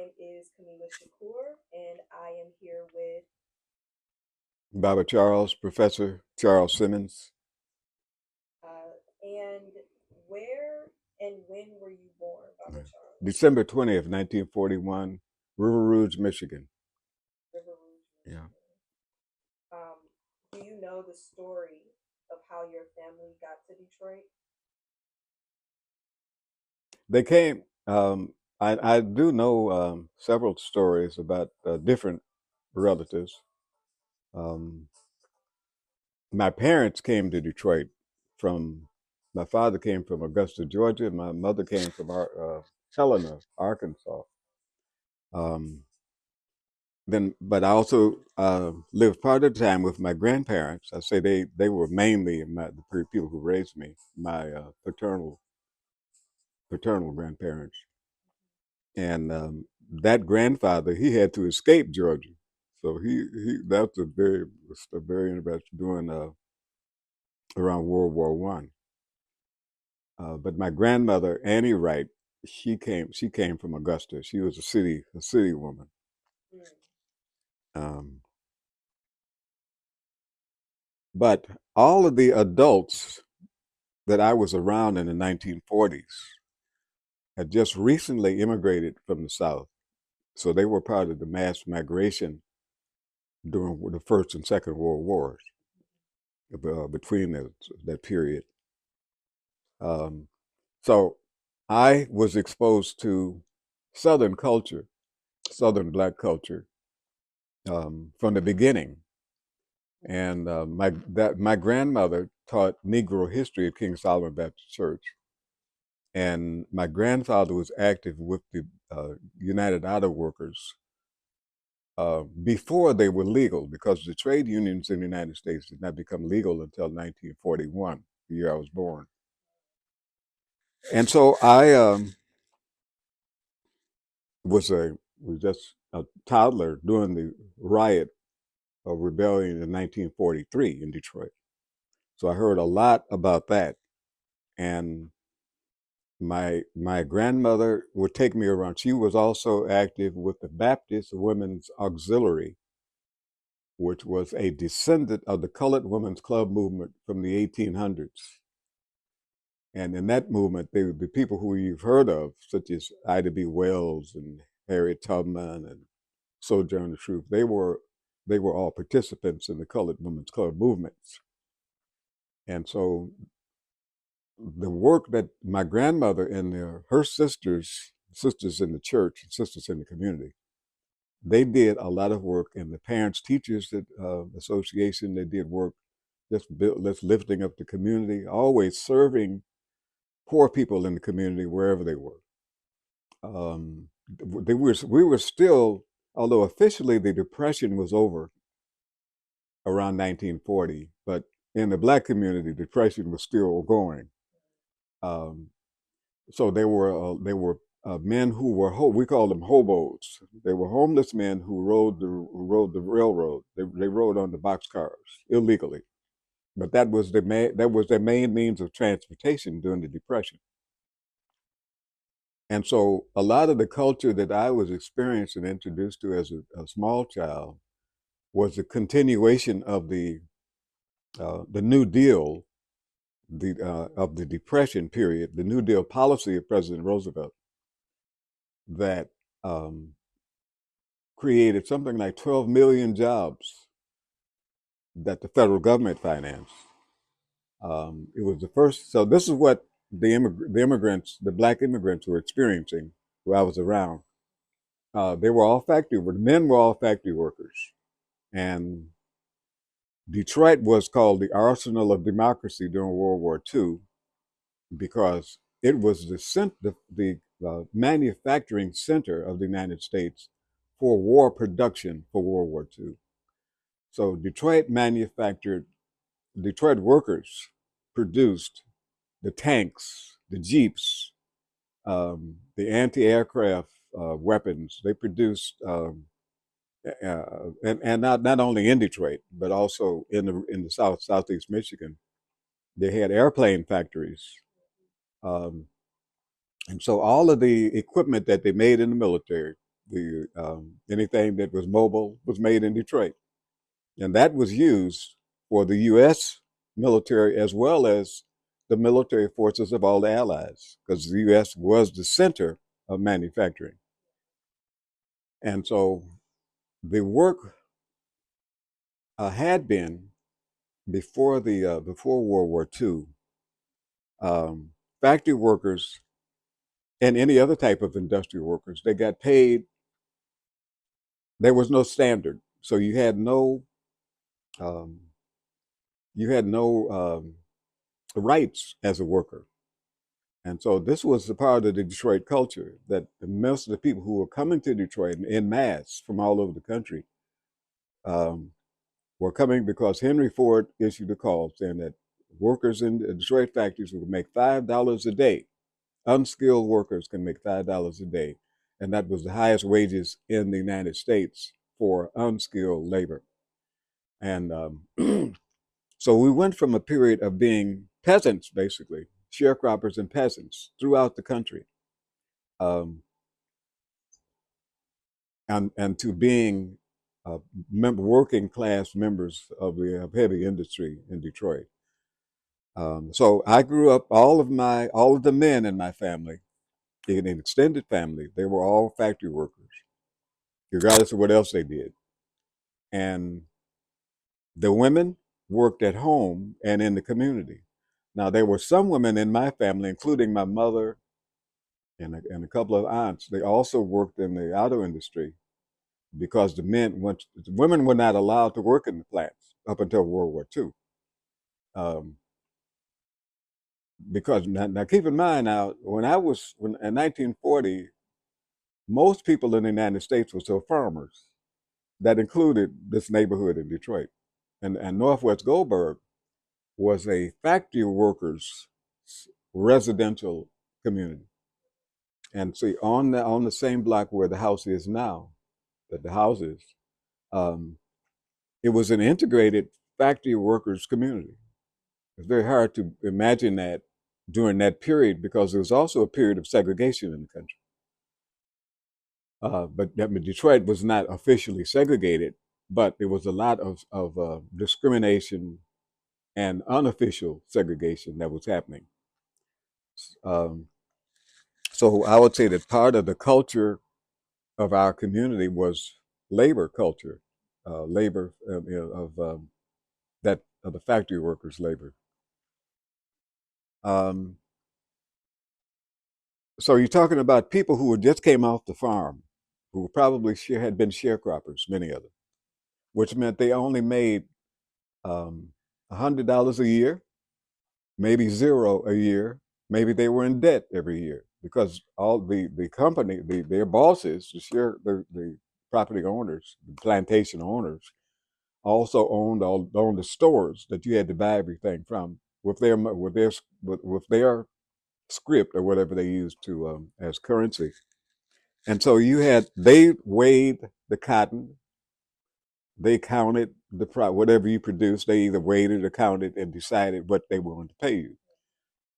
name is Camila Shakur, and I am here with. Baba Charles, Professor Charles Simmons. And where and when were you born, Baba Charles? December 20th, 1941, River Rouge, Michigan. River Rouge, Yeah. Michigan. Do you know the story of how your family got to Detroit? They came, I do know several stories about different relatives. Um, my parents came to Detroit from, my father came from Augusta, Georgia. My mother came from Helena, Arkansas. Um, but I also lived part of the time with my grandparents. I say they were mainly the people who raised me, my paternal grandparents, and that grandfather he had to escape Georgia, so he that's a very interesting doing around World War I. But my grandmother Annie Wright, she came from Augusta. She was a city woman. Mm. Um, but all of the adults that I was around in the 1940s had just recently immigrated from the South. So they were part of the mass migration during the First and Second World Wars, between that period. Um, so I was exposed to Southern culture, Southern Black culture, from the beginning. And my grandmother taught Negro history at King Solomon Baptist Church. And my grandfather was active with the United Auto Workers before they were legal, because the trade unions in the United States did not become legal until 1941, the year I was born. And so I was just a toddler during the riot of rebellion in 1943 in Detroit. So I heard a lot about that, and my grandmother would take me around. She was also active with the Baptist Women's Auxiliary, which was a descendant of the Colored Women's Club movement from the 1800s. And in that movement, the people who you've heard of, such as Ida B. Wells and Harriet Tubman and Sojourner Truth, they were all participants in the Colored Women's Club movements. And so the work that my grandmother and her sisters in the church, and sisters in the community, they did a lot of work in the Parents Teachers Association. They did work just lifting up the community, always serving poor people in the community wherever they were. We were still, although officially the Depression was over around 1940, but in the Black community, Depression was still going. Um, so there were men who were we called them hobos. They were homeless men who rode the railroad. They rode on the boxcars illegally, but that was their main means of transportation during the Depression. And so a lot of the culture that I was experiencing, introduced to as a small child, was a continuation of the New Deal, of the Depression period, the New Deal policy of President Roosevelt, that um, created something like 12 million jobs that the federal government financed. It was the first. So this is what the immigrants, the Black immigrants, were experiencing where I was around. They were all factory workers. Men were all factory workers, and Detroit was called the arsenal of democracy during World War II because it was the manufacturing center of the United States for war production for World War II. So Detroit workers produced the tanks, the jeeps, the anti-aircraft weapons. They produced, and not only in Detroit, but also in the southeast Michigan. They had airplane factories, um, and so all of the equipment that they made in the military The anything that was mobile was made in Detroit, and that was used for the U.S. military as well as the military forces of all the allies, because the U.S. was the center of manufacturing. And so the work had been before World War II, um, factory workers and any other type of industrial workers, they got paid. There was no standard, so um, you had no rights as a worker. And so this was a part of the Detroit culture that most of the people who were coming to Detroit in mass from all over the country um, were coming because Henry Ford issued a call saying that workers in the Detroit factories would make $5 a day. Unskilled workers can make $5 a day. And that was the highest wages in the United States for unskilled labor. And so we went from a period of being peasants, basically, sharecroppers and peasants throughout the country, um, and to being working class members of the heavy industry in Detroit. So I grew up. All of the men in my family, in an extended family, they were all factory workers, regardless of what else they did. And the women worked at home and in the community. Now there were some women in my family, including my mother and a couple of aunts. They also worked in the auto industry because the women were not allowed to work in the plants up until World War II. Um, because now keep in mind now, when in 1940, most people in the United States were still farmers. That included this neighborhood in Detroit, and Northwest Goldberg was a factory workers residential community. And see, on the same block where the house is now, that the house is, um, it was an integrated factory workers community. It's very hard to imagine that during that period because there was also a period of segregation in the country. But I mean, Detroit was not officially segregated, but there was a lot of discrimination and unofficial segregation that was happening. Um, so I would say that part of the culture of our community was labor culture, labor that of the factory workers' labor. Um, so you're talking about people who just came off the farm, who probably had been sharecroppers, many of them, which meant they only made $100 a year, maybe zero a year. Maybe they were in debt every year because all the company, their bosses, the property owners, the plantation owners, also owned the stores that you had to buy everything from with their script or whatever they used to as currency. And so they weighed the cotton, they counted whatever you produced. They either weighed it or counted and decided what they were going to pay you.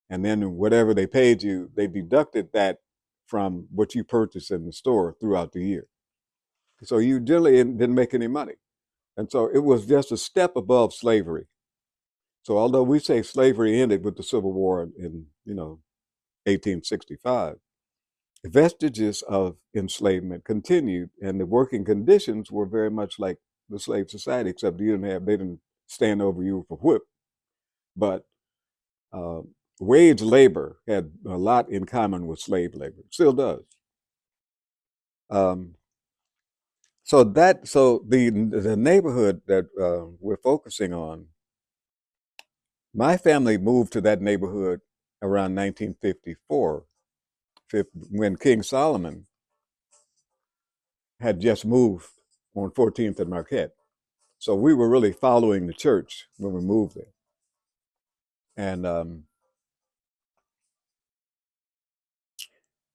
And then whatever they paid you, they deducted that from what you purchased in the store throughout the year. So you generally didn't make any money. And so it was just a step above slavery. So although we say slavery ended with the Civil War in 1865, vestiges of enslavement continued, and the working conditions were very much like the slave society, except they didn't stand over you for whip. But uh, wage labor had a lot in common with slave labor, still does. Um, so the neighborhood that we're focusing on, my family moved to that neighborhood around 1954, when King Solomon had just moved on 14th and Marquette. So we were really following the church when we moved there. And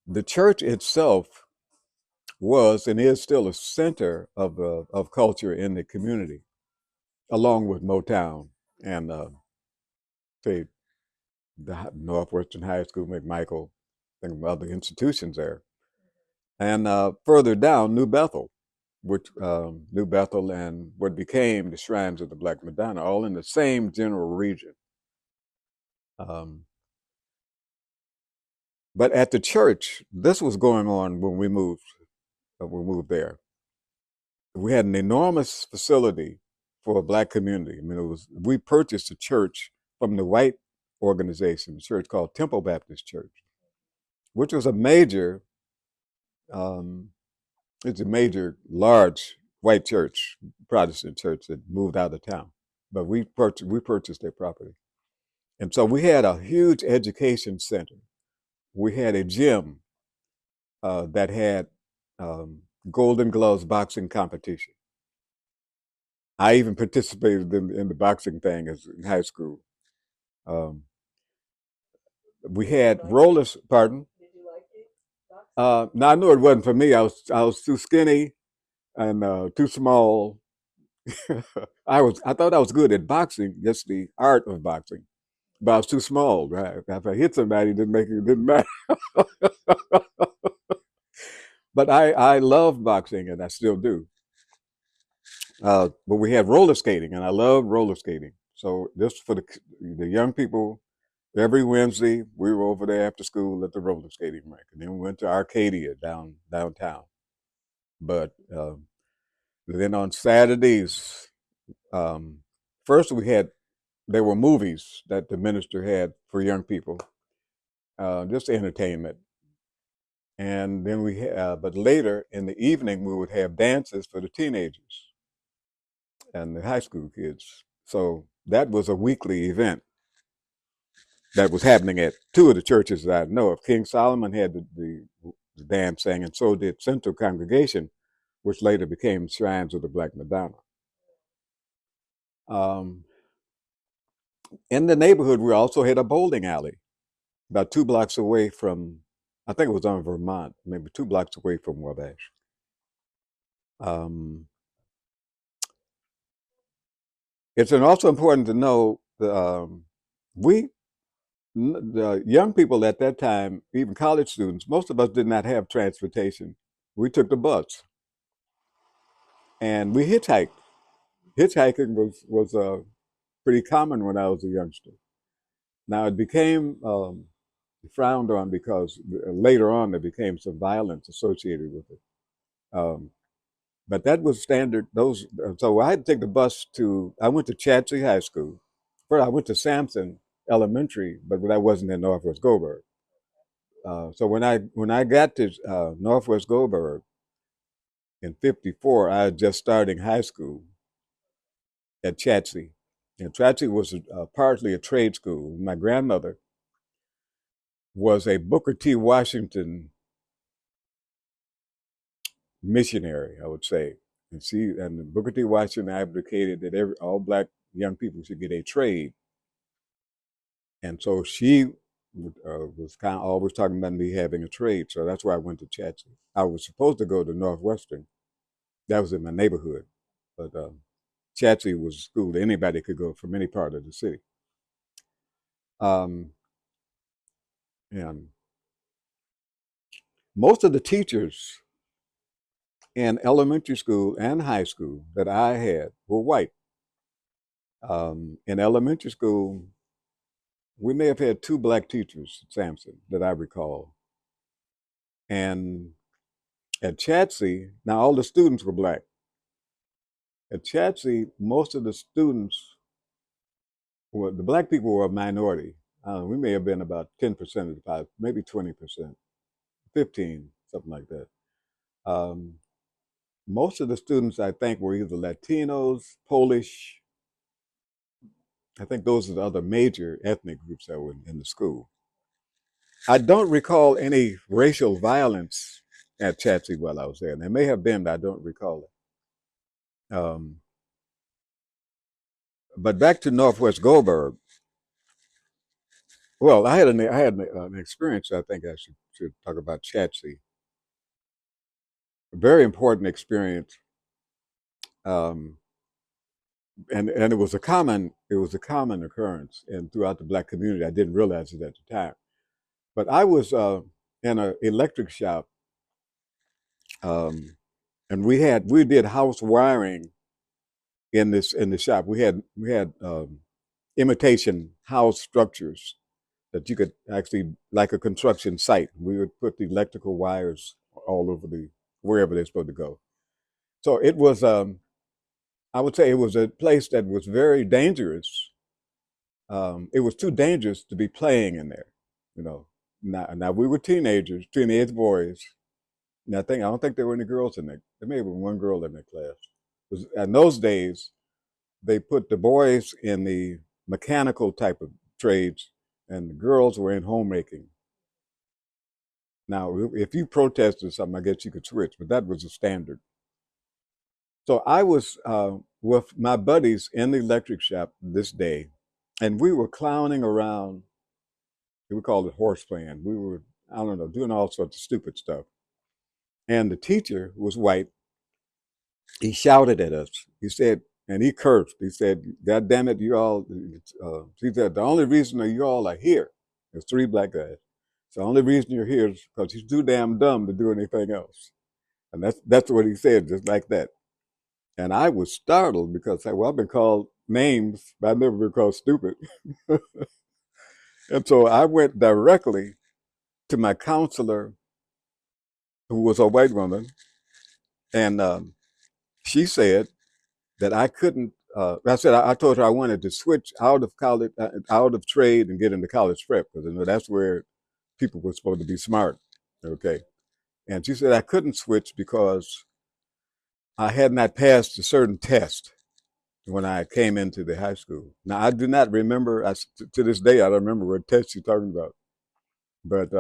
the church itself was and is still a center of culture in the community, along with Motown and say the Northwestern High School, McMichael, and other institutions there. and further down, New Bethel, which New Bethel and what became the Shrines of the Black Madonna, all in the same general region. Um, but at the church, this was going on when we moved. We moved there. We had an enormous facility for a black community. I mean, it was we purchased a church from the white organization, a church called Temple Baptist Church, which was a major, um, it's a major, large white church, Protestant church that moved out of town. But we purchased their property, and so we had a huge education center. We had a gym that had um, Golden Gloves boxing competition. I even participated in the boxing thing as in high school. Um, we Did you had like it? rollers. Pardon. Did you like it? Boxing? No, I knew it wasn't for me. I was too skinny and too small. I thought I was good at boxing, just the art of boxing, but I was too small. Right? If I hit somebody, it didn't matter. But I love boxing, and I still do. But we had roller skating, and I love roller skating. So this for the young people. Every Wednesday, we were over there after school at the roller skating rink, and then we went to Arcadia downtown. But then on Saturdays, um, first we had there were movies that the minister had for young people, just entertainment. And then but later in the evening, we would have dances for the teenagers and the high school kids. So that was a weekly event that was happening at two of the churches that I know of. King Solomon had the dancing, and so did Central Congregation, which later became Shrines of the Black Madonna. Um, in the neighborhood, we also had a bowling alley about 2 blocks away from, I think it was on Vermont, maybe 2 blocks away from Wabash. Um, it's also important to know we, the young people at that time, even college students, most of us did not have transportation. We took the bus and we hitchhiked. Hitchhiking was pretty common when I was a youngster. Now it became frowned on because later on there became some violence associated with it. Um, but that was standard. So I had to take the bus to. I went to Chadsey High School. First, I went to Sampson Elementary, but that wasn't in Northwest Goldberg. So when I got to Northwest Goldberg in '54, I was just starting high school at Chadsey. And Chadsey was partly a trade school. My grandmother was a Booker T. Washington missionary, I would say. And Booker T. Washington advocated that all black young people should get a trade. And so she was kind of always talking about me having a trade. So that's why I went to Chadsey. I was supposed to go to Northwestern. That was in my neighborhood. But Chadsey was a school that anybody could go from any part of the city. Um, and most of the teachers in elementary school and high school that I had were white. In elementary school, we may have had two black teachers at Sampson that I recall. And at Chadsey, now all the students were black. At Chadsey, most of the students the black people were a minority. We may have been about 10% of the population, maybe 20%, 15, something like that. Um, most of the students, I think, were either Latinos, Polish. I think those are the other major ethnic groups that were in the school. I don't recall any racial violence at Chatsey while I was there. There may have been, but I don't recall it. But back to Northwest Goldberg. Well, I had an experience. I think I should talk about Chatsey. A very important experience, um, and it was a common occurrence, and throughout the black community, I didn't realize it at the time. But I was in an electric shop um, and we did house wiring in the shop. We had imitation house structures that you could actually, like a construction site. We would put the electrical wires all over the wherever they're supposed to go. So it was, I would say, it was a place that was very dangerous. It was too dangerous to be playing in there, you know. Now we were teenagers, teenage boys. And I don't think there were any girls in there. There may have been one girl in that class. In those days, they put the boys in the mechanical type of trades, and the girls were in homemaking. Now, if you protested something, I guess you could switch, but that was the standard. So I was with my buddies in the electric shop this day, and we were clowning around. We called it horse playing. We were, I don't know, doing all sorts of stupid stuff. And the teacher was white. He shouted at us. He said, and he cursed. He said, "God damn it, you all!" He said, "The only reason that you all are here, there's three black guys. So the only reason you're here is because he's too damn dumb to do anything else." And that's what he said, just like that. And I was startled because well, I've been called names, but I've never been called stupid. And so I went directly to my counselor, who was a white woman, and she said that I couldn't. I told her I wanted to switch out of college, out of trade, and get into college prep because you know that's where people were supposed to be smart. Okay, and she said I couldn't switch because I had not passed a certain test when I came into the high school. Now I do not remember. To this day, I don't remember what test you're talking about, but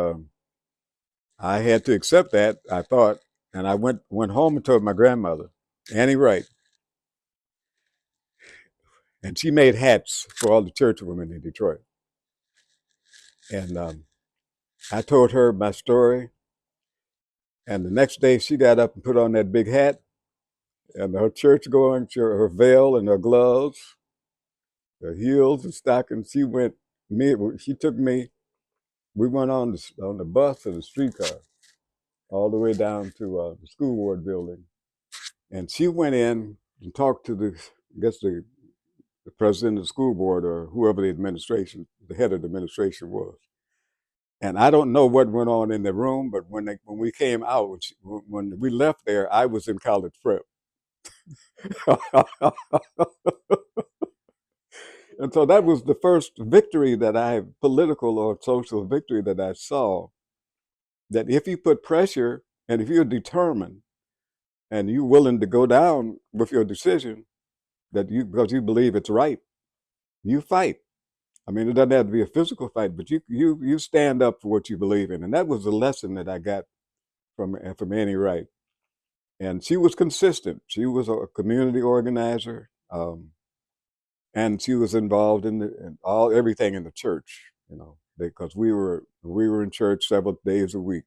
I had to accept that. I thought, and I went home and told my grandmother, Annie Wright, and she made hats for all the church women in Detroit. And I told her my story, and the next day she got up and put on that big hat and her church going, her veil and her gloves, her heels and stockings. She took me. We went on the bus or the streetcar all the way down to the school board building, and she went in and talked to I guess the president of the school board or whoever the head of the administration was. And I don't know what went on in the room, but when we came out, when we left there, I was in college prep. And so that was the first victory political or social victory that I saw. That if you put pressure and if you're determined and you're willing to go down with your decision, because you believe it's right, you fight. I mean, it doesn't have to be a physical fight, but you stand up for what you believe in, and that was the lesson that I got from Annie Wright. And she was consistent. She was a community organizer, and she was involved in everything in the church. You know, because we were in church several days a week.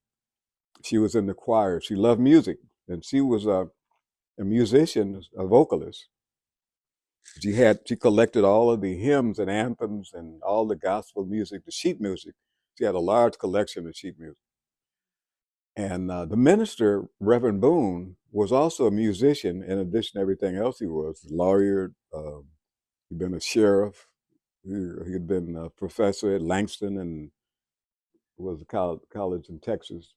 She was in the choir. She loved music, and she was a musician, a vocalist. She collected all of the hymns and anthems and all the gospel music, the sheet music. She had a large collection of sheet music. And the minister, Reverend Boone, was also a musician in addition to everything else he was. A lawyer, he'd been a sheriff, he'd been a professor at Langston and was a college in Texas.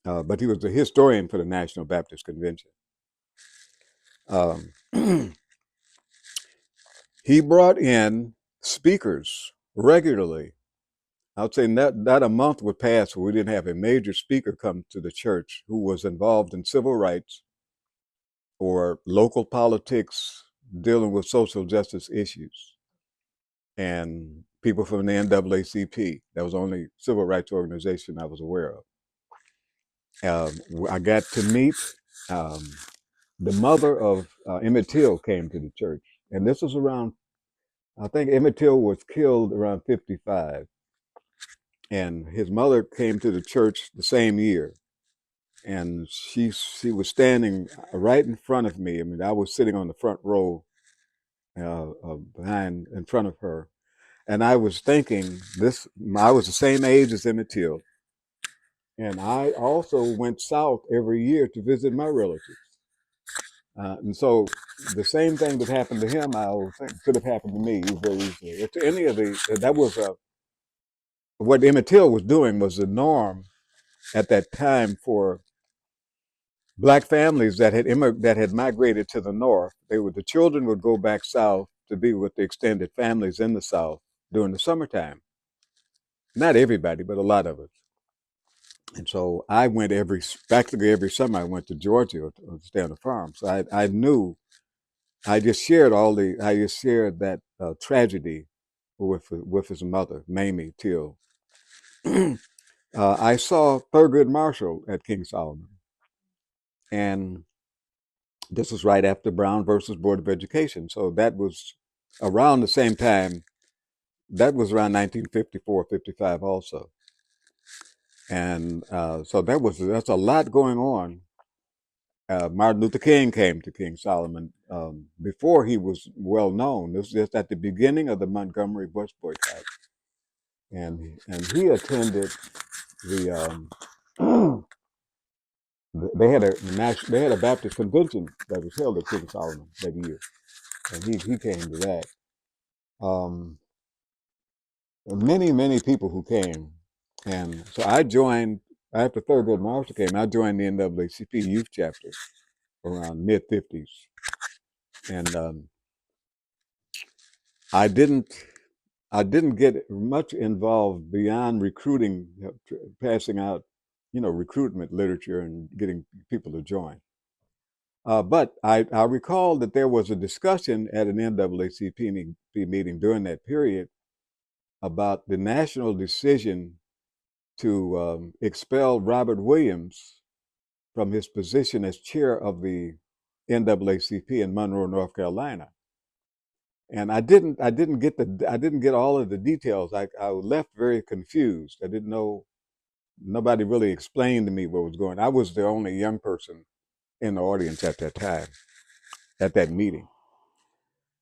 But he was a historian for the National Baptist Convention. Um, he brought in speakers regularly. I would say not a month would pass where we didn't have a major speaker come to the church who was involved in civil rights or local politics dealing with social justice issues. And people from the NAACP, that was the only civil rights organization I was aware of. I got to meet um, the mother of Emmett Till came to the church. And this was around, I think Emmett Till was killed around 55. And his mother came to the church the same year. And she was standing right in front of me. I mean, I was sitting on the front row in front of her. And I was thinking I was the same age as Emmett Till. and I also went south every year to visit my relatives. And so the same thing that happened to him, I always think, could have happened to me very easily. If to any of the that was what Emmett Till was doing was the norm at that time for black families that had migrated to the north. The children would go back south to be with the extended families in the south during the summertime. Not everybody, but a lot of us. And so I went practically every summer. I went to Georgia to stay on the farm. So I knew. I just shared that tragedy with his mother, Mamie Till. I saw Thurgood Marshall at King Solomon, and this was right after Brown versus Board of Education. So that was around the same time. That was around 1954, 55 also. And so that's a lot going on. Martin Luther King came to King Solomon before he was well known. This was just at the beginning of the Montgomery Bus boycott, and he attended the. They had a Baptist convention that was held at King Solomon that year, and he came to that. Um, many people who came, and so I joined after Thurgood Marshall came. I joined the NAACP youth chapter around mid-50s, and I didn't I didn't get much involved beyond recruiting, passing out, recruitment literature and getting people to join. But I recall that there was a discussion at an NAACP meeting during that period about the national decision to expel Robert Williams from his position as chair of the NAACP in Monroe, North Carolina. And I didn't get all of the details. I left very confused. I didn't know. Nobody really explained to me what was going on. I was the only young person in the audience at that time, at that meeting.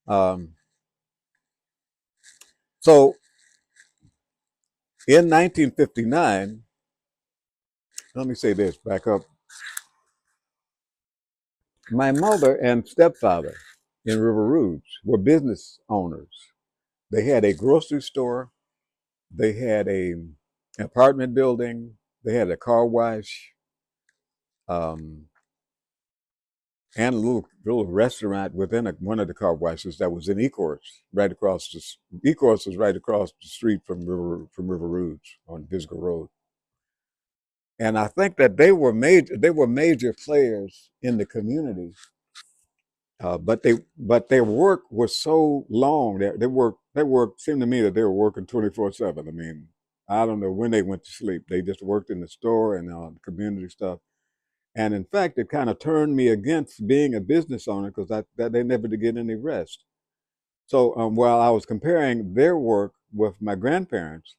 Um, so in 1959, let me say this, back up. My mother and stepfather in River Rouge were business owners. They had a grocery store, they had an apartment building, they had a car wash, um, and a little restaurant within one of the car washes that was in Ecorse, right across Ecorse was right across the street from River Rouge on Bisco Road. And I think that they were major players in the community, but their work was so long. They work seemed to me that they were working 24/7. I mean, I don't know when they went to sleep. They just worked in the store and community stuff. And in fact, it kind of turned me against being a business owner because that they never did get any rest. So while I was comparing their work with my grandparents,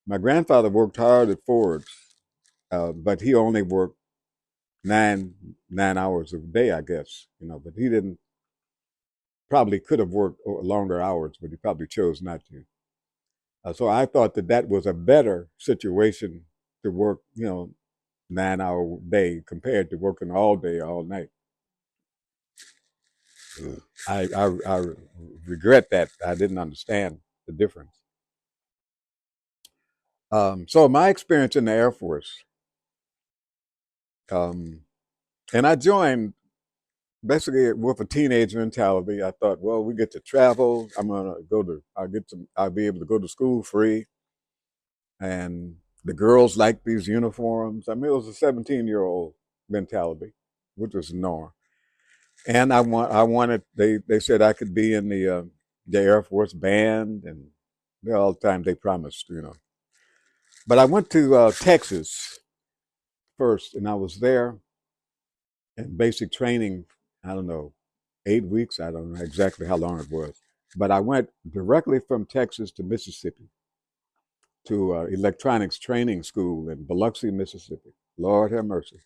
my grandfather worked hard at Ford's, but he only worked nine hours a day, I guess. But he didn't probably could have worked longer hours, but he probably chose not to. So I thought that was a better situation to work, 9 hour day compared to working all day, all night. I regret that I didn't understand the difference. So my experience in the Air Force, um, and I joined basically with a teenage mentality. I thought, well, we get to travel. I'll be able to go to school free, and the girls like these uniforms. I mean, it was a 17-year-old mentality, which was the norm. And I wanted. They said I could be in the Air Force band, and all the time they promised. But I went to Texas first, and I was there in basic training. I don't know, 8 weeks. I don't know exactly how long it was, but I went directly from Texas to Mississippi to electronics training school in Biloxi, Mississippi. Lord have mercy.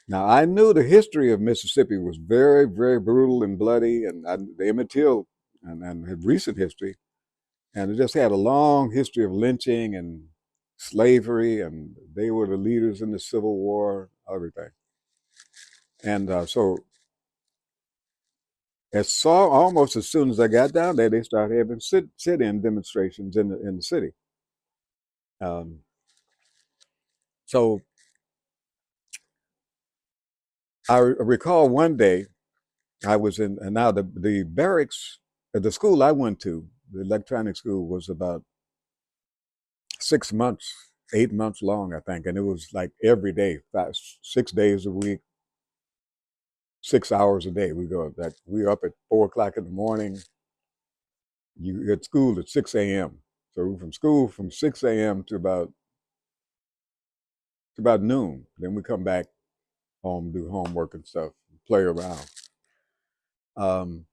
Now I knew the history of Mississippi was very, very brutal and bloody, and the Emmett Till and recent history, and it just had a long history of lynching and slavery, and they were the leaders in the Civil War, everything. And so, almost as soon as I got down there, they started having sit-in demonstrations in the city. Um, so I recall one day I was in, and now the barracks at the school I went to, the electronic school, was about 6 months, 8 months long, I think, and it was like every day, 6 days a week, 6 hours a day. We were up at 4 o'clock in the morning. You at school at 6 a.m. So from school from 6 a.m. to about noon. Then we come back home, do homework and stuff, play around. Um,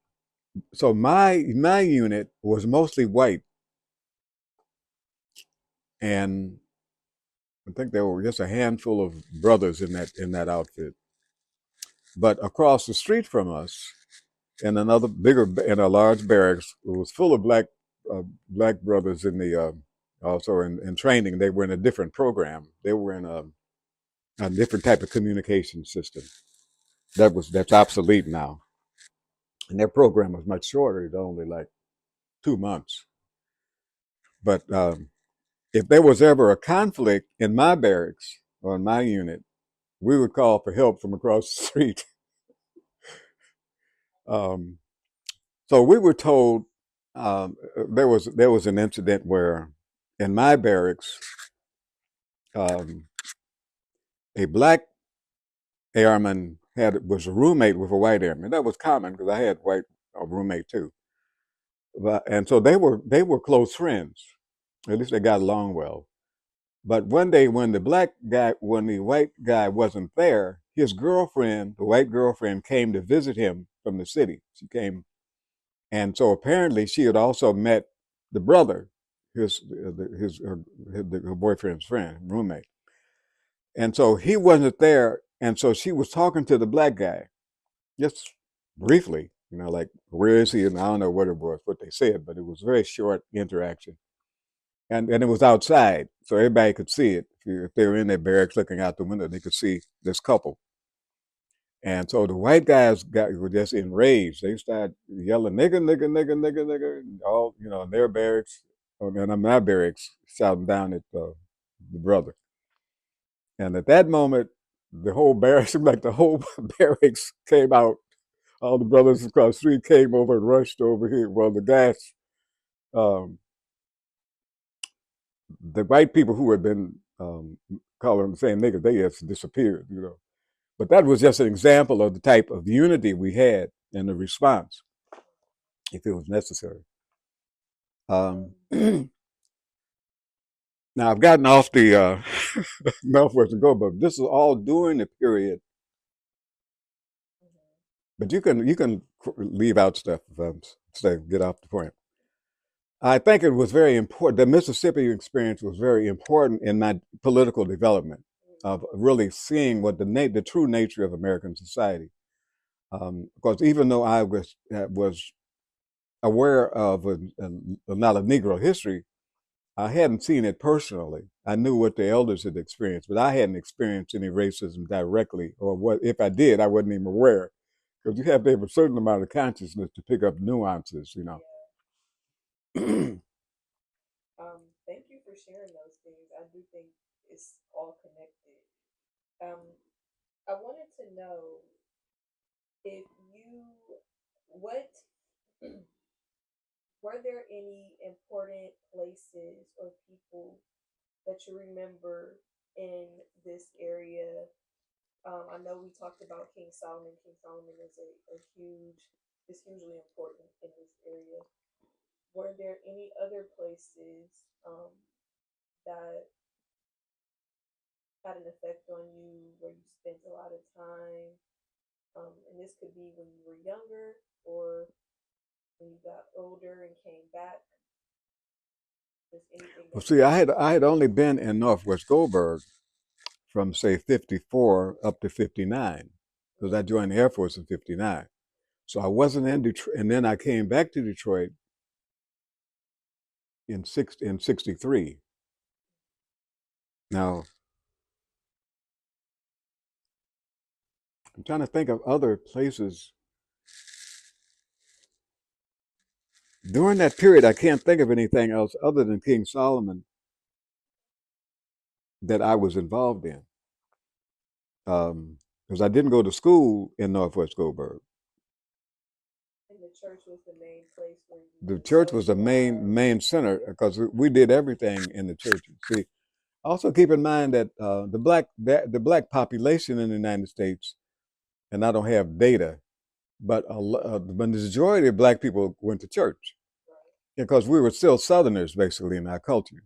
so my unit was mostly white, and I think there were just a handful of brothers in that outfit. But across the street from us, in another in a large barracks, it was full of black brothers in the also in training. They were in a different program. They were in a different type of communication system that's obsolete now, and their program was much shorter. It's only like 2 months. But if there was ever a conflict in my barracks or in my unit, we would call for help from across the street. Um, so we were told there was an incident where in my barracks um, a black airman was a roommate with a white airman. That was common because I had a roommate too. And so they were close friends. At least they got along well. But one day when the white guy wasn't there, his girlfriend, the white girlfriend, came to visit him from the city. She came, and so apparently she had also met the brother, her boyfriend's friend, roommate. And so he wasn't there, and so she was talking to the black guy, just briefly, like where is he? And I don't know what it was, what they said, but it was a very short interaction. And it was outside, so everybody could see it. If they were in their barracks looking out the window, they could see this couple. And so the white guys were just enraged. They started yelling, nigga, nigga, nigga, nigga, nigga, all, in their barracks, and in my barracks, shouting down at the brother. And at that moment, the whole barracks, like the whole barracks came out. All the brothers across the street came over and rushed over here. Well, um, the white people who had been calling them saying niggas, they just disappeared. But that was just an example of the type of unity we had in the response, if it was necessary. Um, now I've gotten off the Northwest Goldberg. This is all during the period, but you can leave out stuff if I'm get off the point. I think it was very important. The Mississippi experience was very important in my political development of really seeing what the true nature of American society. Because even though I was aware of a lot of Negro history, I hadn't seen it personally. I knew what the elders had experienced, but I hadn't experienced any racism directly, or what if I did, I wasn't even aware. Because you have to have a certain amount of consciousness to pick up nuances. Yeah. Thank you for sharing those things. I do think it's all connected. Um, I wanted to know if you, what, were there any important places or people that you remember in this area? I know we talked about King Solomon. King Solomon is is hugely important in this area. Were there any other places that had an effect on you where you spent a lot of time? And this could be when you were younger or when you got older and came back. Just anything Well, that see, I had only been in Northwest Goldberg from say 54 up to 59 because I joined the Air Force in 59. So I wasn't in Detroit, and then I came back to Detroit in 63. Now, I'm trying to think of other places during that period. I can't think of anything else other than King Solomon that I was involved in. Because I didn't go to school in Northwest Goldberg. And the church was the main place where you The would church was the main socialize. main center because we did everything in the church. See, also keep in mind that the black population in the United States, and I don't have data, but the majority of black people went to church Right. because we were still Southerners basically in our culture.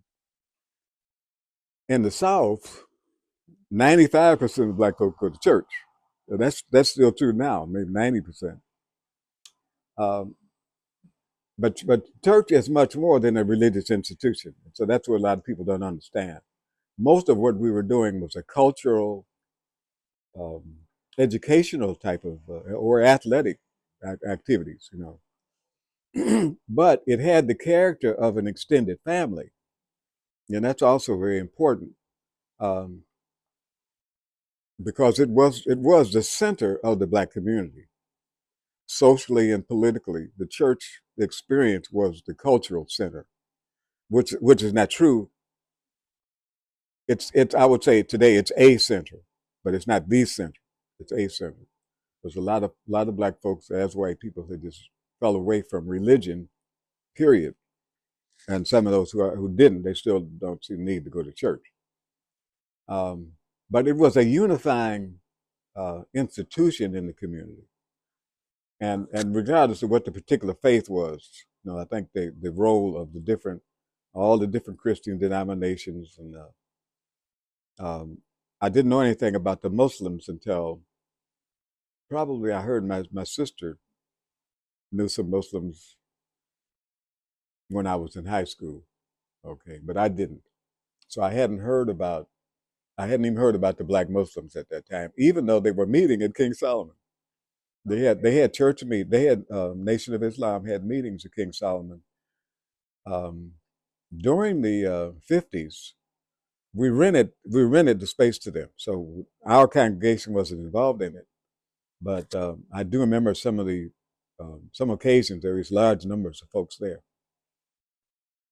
In the South, 95% of black folks go to church. So that's still true now, maybe 90%. Um, but church is much more than a religious institution. So that's what a lot of people don't understand. Most of what we were doing was a cultural, um, educational type of or athletic activities, but it had the character of an extended family, and that's also very important um, because it was the center of the black community, socially and politically. The church experience was the cultural center, which is not true. It's I would say today it's a center, but it's not the center. It's a center. There's a lot of black folks as white people who just fell away from religion, period. And some of those who didn't, they still don't see the need to go to church. Um, but it was a unifying institution in the community, and regardless of what the particular faith was, I think the role of all the different Christian denominations, and um, I didn't know anything about the Muslims until probably I heard my sister knew some Muslims when I was in high school. Okay, but I didn't. So I hadn't even heard about the black Muslims at that time, even though they were meeting at King Solomon. They had church meet. They had Nation of Islam had meetings at King Solomon um, during the 50s. We rented the space to them, so our congregation wasn't involved in it. But I do remember some occasions there was large numbers of folks there.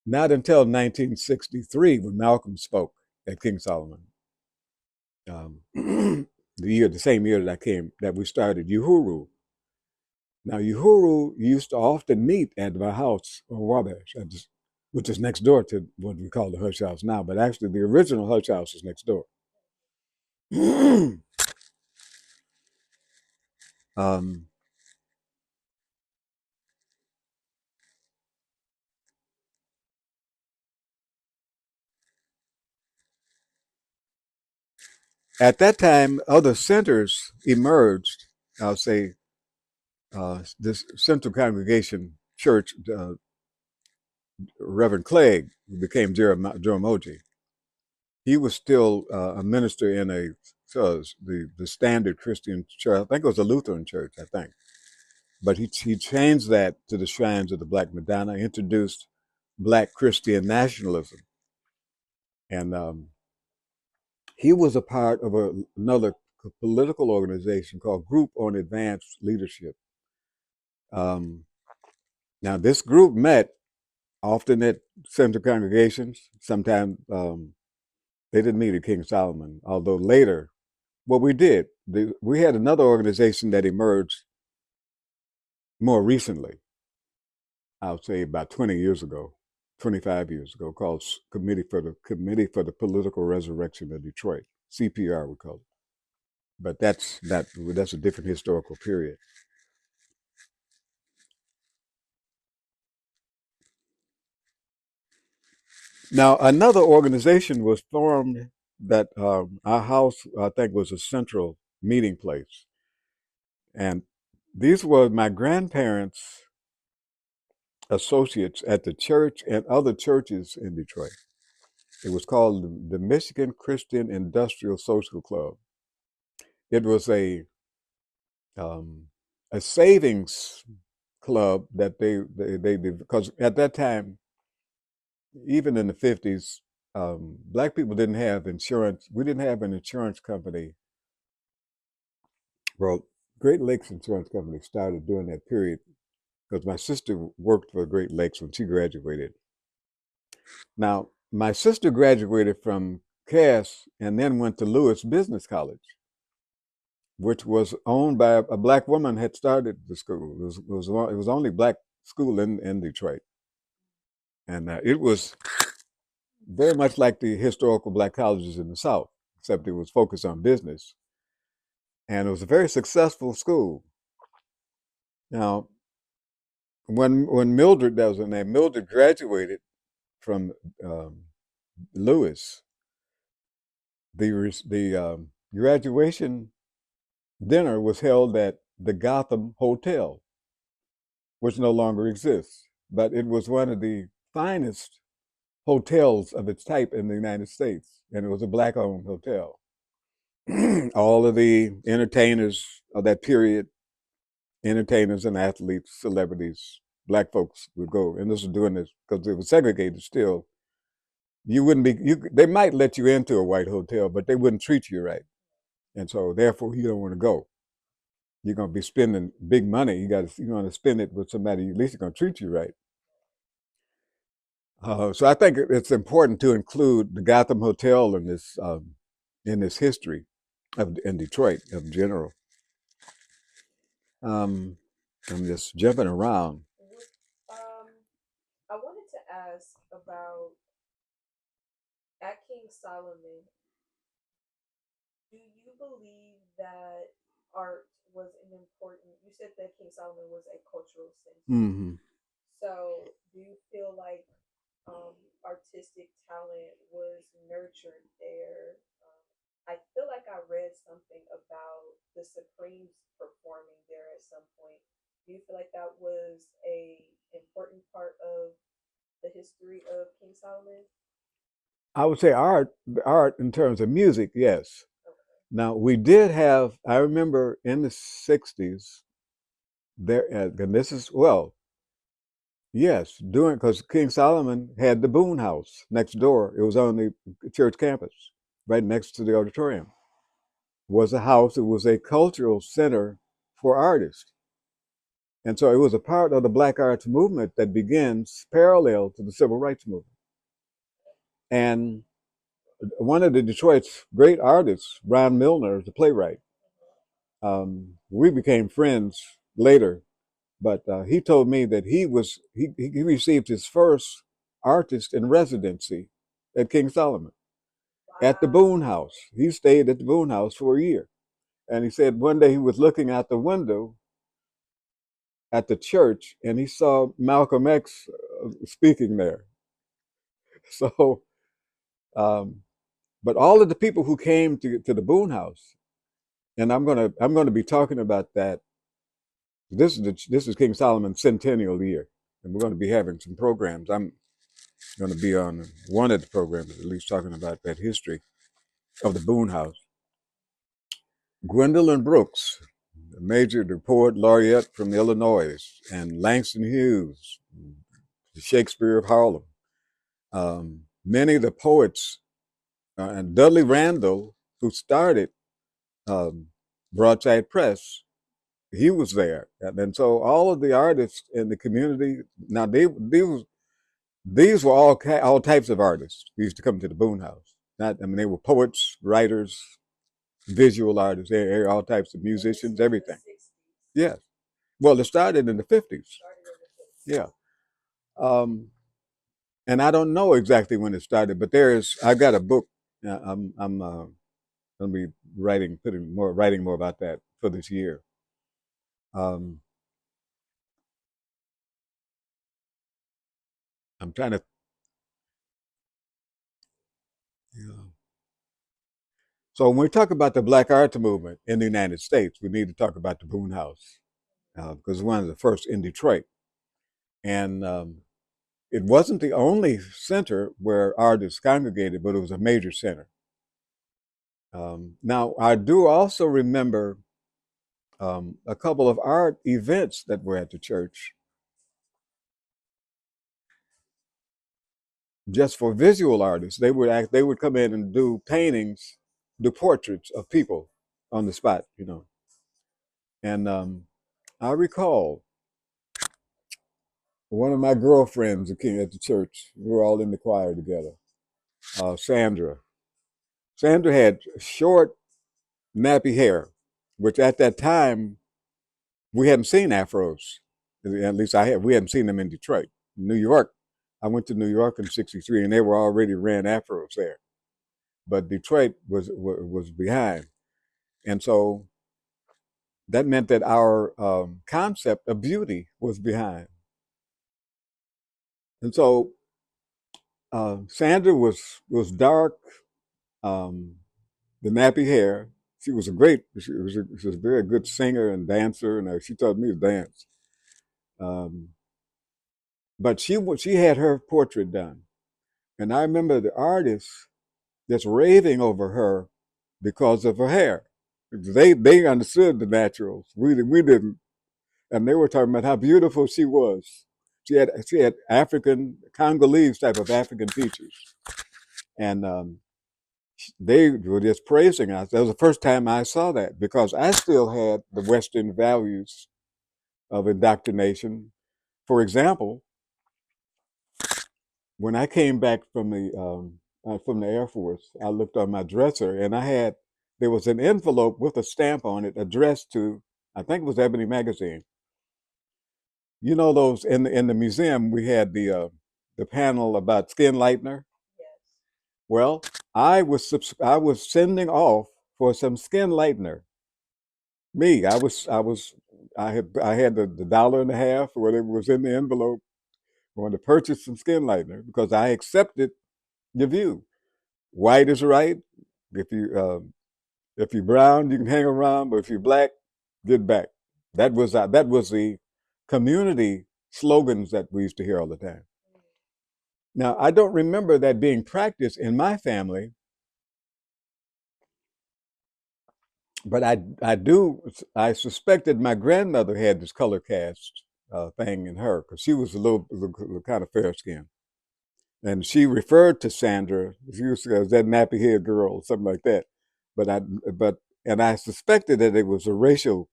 Not until 1963 when Malcolm spoke at King Solomon. The same year that I came, that we started Uhuru. Now, Uhuru used to often meet at my house on Wabash, which is next door to what we call the Hush House now, but actually the original Hush House is next door. um, at that time, other centers emerged. I'll say this Central Congregation Church, Reverend Clegg, who became Jeramogi. He was still a minister in the standard Christian church. I think it was a Lutheran church, I think. But he changed that to the shrines of the Black Madonna, introduced Black Christian nationalism. And he was a part of another political organization called Group on Advanced Leadership. Um, Now, this group met often at central congregations. Sometimes they didn't meet at King Solomon, although later, well, we did. We had another organization that emerged more recently, I would say about 20 years ago, 25 years ago, called Committee for the Political Resurrection of Detroit, CPR we call it. But that's a different historical period. Now another organization was formed that our house I think was a central meeting place, and these were my grandparents' associates at the church and other churches in Detroit. It was called the Michigan Christian Industrial Social Club. It was um, a savings club that they did because at that time, even in the 50s, black people didn't have insurance. We didn't have an insurance company. Well, Great Lakes Insurance Company started during that period because my sister worked for Great Lakes when she graduated. Now, my sister graduated from Cass and then went to Lewis Business College, which was owned by a black woman had started the school. It was only black school in Detroit, and it was very much like the historical black colleges in the South, except it was focused on business, and it was a very successful school. Now, when Mildred, that was her name, Mildred graduated from um, Lewis, the graduation dinner was held at the Gotham Hotel, which no longer exists, but it was one of the finest hotels of its type in the United States, and it was a black-owned hotel. All of the entertainers of that period, entertainers and athletes, celebrities, black folks would go, and this was doing this because it was segregated still. You wouldn't be, they might let you into a white hotel, but they wouldn't treat you right, and so therefore you don't want to go. You're going to be spending big money. You want to spend it with somebody at least going to treat you right. So I think it's important to include the Gotham Hotel in this history of in Detroit in general. Um, I'm just jumping around. I wanted to ask about at King Solomon. Do you believe that art was an important? You said that King Solomon was a cultural center. Mm-hmm. So, do you feel like artistic talent was nurtured there? I feel like I read something about the Supremes performing there at some point. Do you feel like that was a important part of the history of King Solomon? I would say art in terms of music, yes. Okay. Now we did have. I remember in the '60s there, and this is well, yes, doing because King Solomon had the Boone House next door. It was on the church campus, right next to the auditorium. Was a house. It was a cultural center for artists, and so it was a part of the Black Arts movement that begins parallel to the Civil Rights Movement. And one of the Detroit's great artists, Ron Milner, is a playwright. We became friends later, but he told me that he received his first artist in residency at King Solomon at the Wow. Boone House. He stayed at the Boone House for a year, and he said one day he was looking out the window at the church and he saw Malcolm X speaking there. So, um, but all of the people who came to the Boone House, and I'm gonna be talking about that. This is King Solomon's centennial year, and we're going to be having some programs. I'm going to be on one of the programs, at least talking about that history of the Boone House. Gwendolyn Brooks, a major poet laureate from Illinois, and Langston Hughes, the Shakespeare of Harlem. Many of the poets, and Dudley Randall, who started um, Broadside Press, he was there, and so all of the artists in the community. Now these were all types of artists who used to come to the Boone House. Not, I mean, they were poets, writers, visual artists, all types of And this musicians, was in the everything. 60s. Yes. Well, it started in the '50s. Started in the Yeah. 50s. Um, and I don't know exactly when it started, but I've got a book. I'm going to be writing more about that for this year. Um, I'm trying to. Yeah. So when we talk about the Black Arts Movement in the United States, we need to talk about the Boone House because it's one of the first in Detroit, and it wasn't the only center where artists congregated, but it was a major center. Now I do also remember a couple of art events that were at the church. just for visual artists. They would come in and do paintings, do portraits of people on the spot, you know. And I recall one of my girlfriends who came at the church. We were all in the choir together. Sandra. Sandra had short, nappy hair, which at that time we hadn't seen afros. At least I had. We hadn't seen them in Detroit, New York. I went to New York in '63, and they were already ran afros there. But Detroit was behind, and so that meant that our concept of beauty was behind. And so Sandra was dark, um, the nappy hair. She was a great. She was a very good singer and dancer, and she taught me to dance. Um, but she had her portrait done, and I remember the artist just raving over her because of her hair. They understood the naturals. We didn't, and they were talking about how beautiful she was. She had African Congolese type of African features, and they were just praising us. That was the first time I saw that because I still had the Western values of indoctrination. For example, when I came back from the Air Force, I looked on my dresser and there was an envelope with a stamp on it addressed to, I think it was Ebony Magazine. You know those in the museum we had the panel about skin lightener. Yes. Well, I was sending off for some skin lightener. Me, I had the dollar and a half or whatever was in the envelope going to purchase some skin lightener because I accepted the view. White is right. If you if you're brown, you can hang around, but if you're black, get back. That was the community slogans that we used to hear all the time. Now, I don't remember that being practiced in my family, but I suspected my grandmother had this color cast thing in her because she was a little kind of fair skinned. And she referred to Sandra, she was that nappy haired girl or something like that. But I, but, and I suspected that it was a racial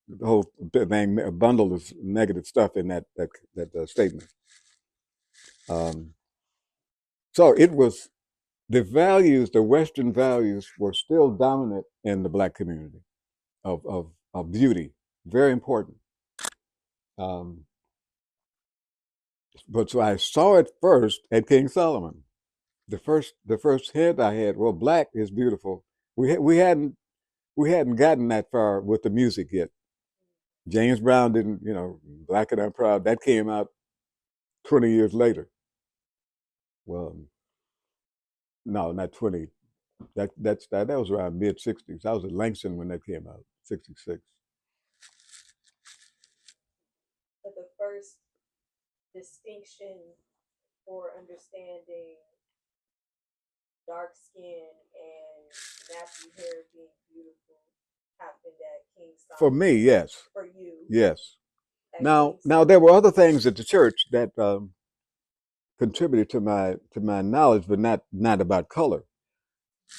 the whole thing, a bundle of negative stuff in that statement. Um, so it was the Western values were still dominant in the black community of beauty, very important. Um, but so I saw it first at King Solomon. The first hint I had, well, black is beautiful. We hadn't gotten that far with the music yet. James Brown didn't, Black and I'm Proud. That came out 20 years later. Well, no, not 20. That was around mid 60s. I was at Langston when that came out, 66. But the first distinction for understanding dark skin and nappy hair being beautiful happened at King For Solomon. me, yes, For you yes. at Now, King now there Solomon. were other things at the church that contributed to my knowledge, but not about color.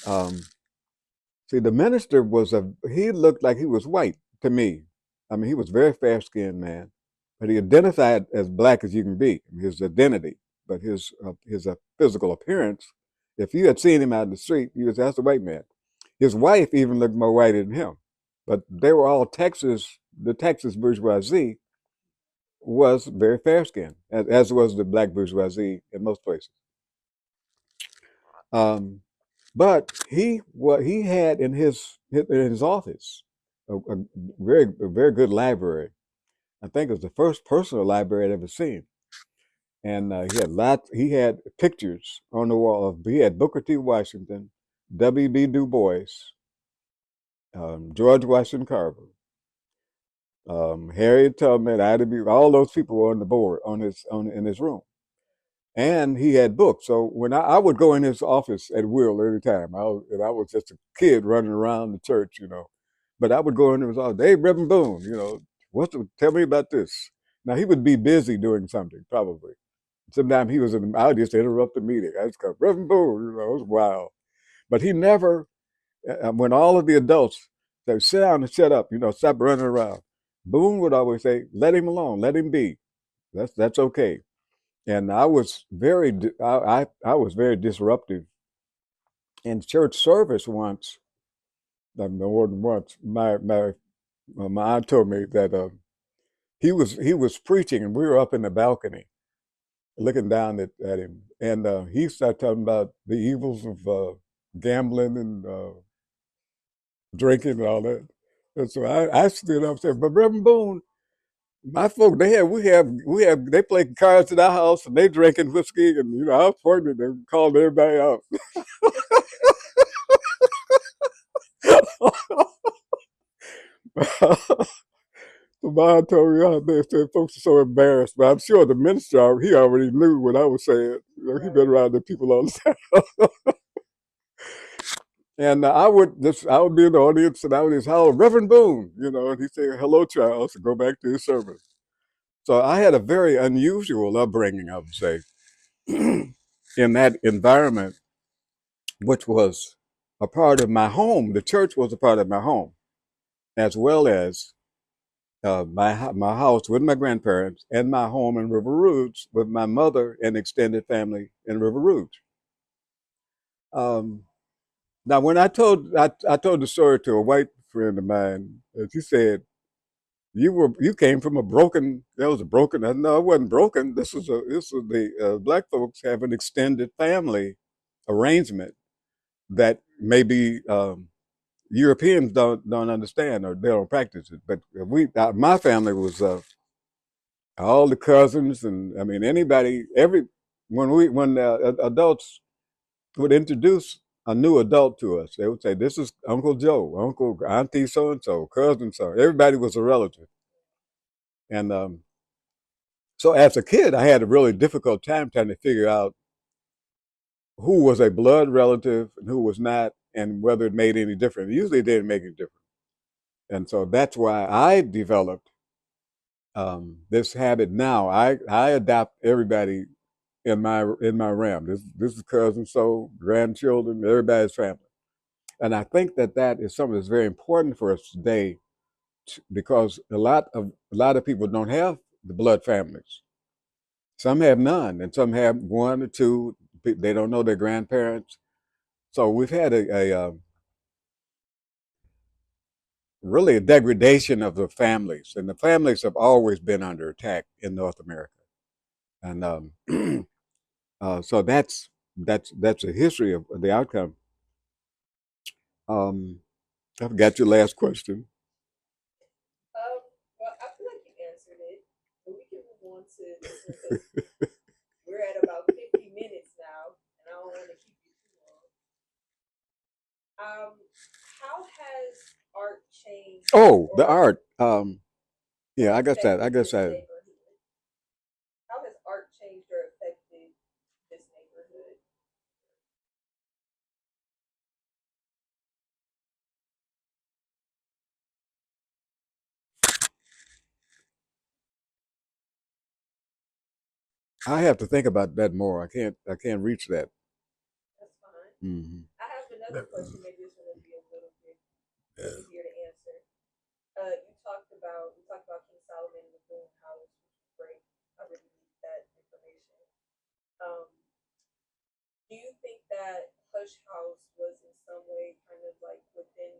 Um, See, the minister he looked like he was white to me. I mean, he was very fair skinned man, but he identified as black as you can be, his identity. But his physical appearance, if you had seen him out in the street, you would say, that's a white man. His wife even looked more whiter than him. But they were all the Texas bourgeoisie was very fair skinned, as was the black bourgeoisie in most places. Um, but what he had in his office a very good library. I think it was the first personal library I'd ever seen, and he had pictures on the wall he had Booker T. Washington, W.B. Du Bois, George Washington Carver, Harriet Tubman, Ida B. All those people were on the board in his room. And he had books. So when I would go in his office at will every time, and I was just a kid running around the church, but I would go in his office. Hey, Reverend Boone, tell me about this. Now he would be busy doing something probably, Sometimes he was in the audience to interrupt the meeting. I just go, Reverend Boone, you know, it was wild. But he never, when all of the adults say, sit down and shut up, you know, stop running around. Boone would always say, let him alone, let him be. That's okay. And I was very, I was very disruptive in church service once. More than once, my aunt told me that he was preaching, and we were up in the balcony looking down at him, and he started talking about the evils of gambling and drinking and all that. And so I stood up and said, "But Reverend Boone, my folk, they play cards at our house and they drinking whiskey, and you know I was pointing, they called everybody out." The mom told me out there, said folks are so embarrassed, but I'm sure the minister, he already knew what I was saying. You know, he been Right. around the people all the time. And I would be in the audience, and I would just holler, Reverend Boone, you know, and he'd say, hello, Charles, and go back to his service. So I had a very unusual upbringing, I would say, in that environment, which was a part of my home. The church was a part of my home, as well as my house with my grandparents and my home in River Rouge with my mother and extended family in River Rouge. Um, Now, when I told the story to a white friend of mine, and she said, you came from a broken, that was a broken." No, it wasn't broken. This was the black folks have an extended family arrangement that maybe Europeans don't understand, or they don't practice it. But my family was all the cousins, and I mean anybody, when adults would introduce a new adult to us. They would say, "This is Uncle Joe, Uncle Auntie so and so, cousin so." Everybody was a relative, and so as a kid, I had a really difficult time trying to figure out who was a blood relative and who was not, and whether it made any difference. Usually, it didn't make any difference, and so that's why I developed this habit. Now I adopt everybody in my realm. This is cousin so, grandchildren, everybody's family. And I think that is something that's very important for us today, because a lot of people don't have the blood families. Some have none, and some have one or two. They don't know their grandparents. So we've had really a degradation of the families, and the families have always been under attack in North America. And so that's a history of the outcome. Um, I forgot your last question. Well, I feel like you answered it, but we can move on to this one because we're at about 50 minutes now, and I don't want to keep you too long. Um, how has art changed Oh, the or art. Yeah, I guess that. I affected guess this that. neighborhood? How has art changed or affected this neighborhood? I have to think about that more. I can't reach that. That's fine. Hmm. I have another question. Maybe this one will be a little bit easier to answer. We talked about King Solomon and the Boom House, which is great. I really need that information. Um, do you think that Hush House was in some way kind of like within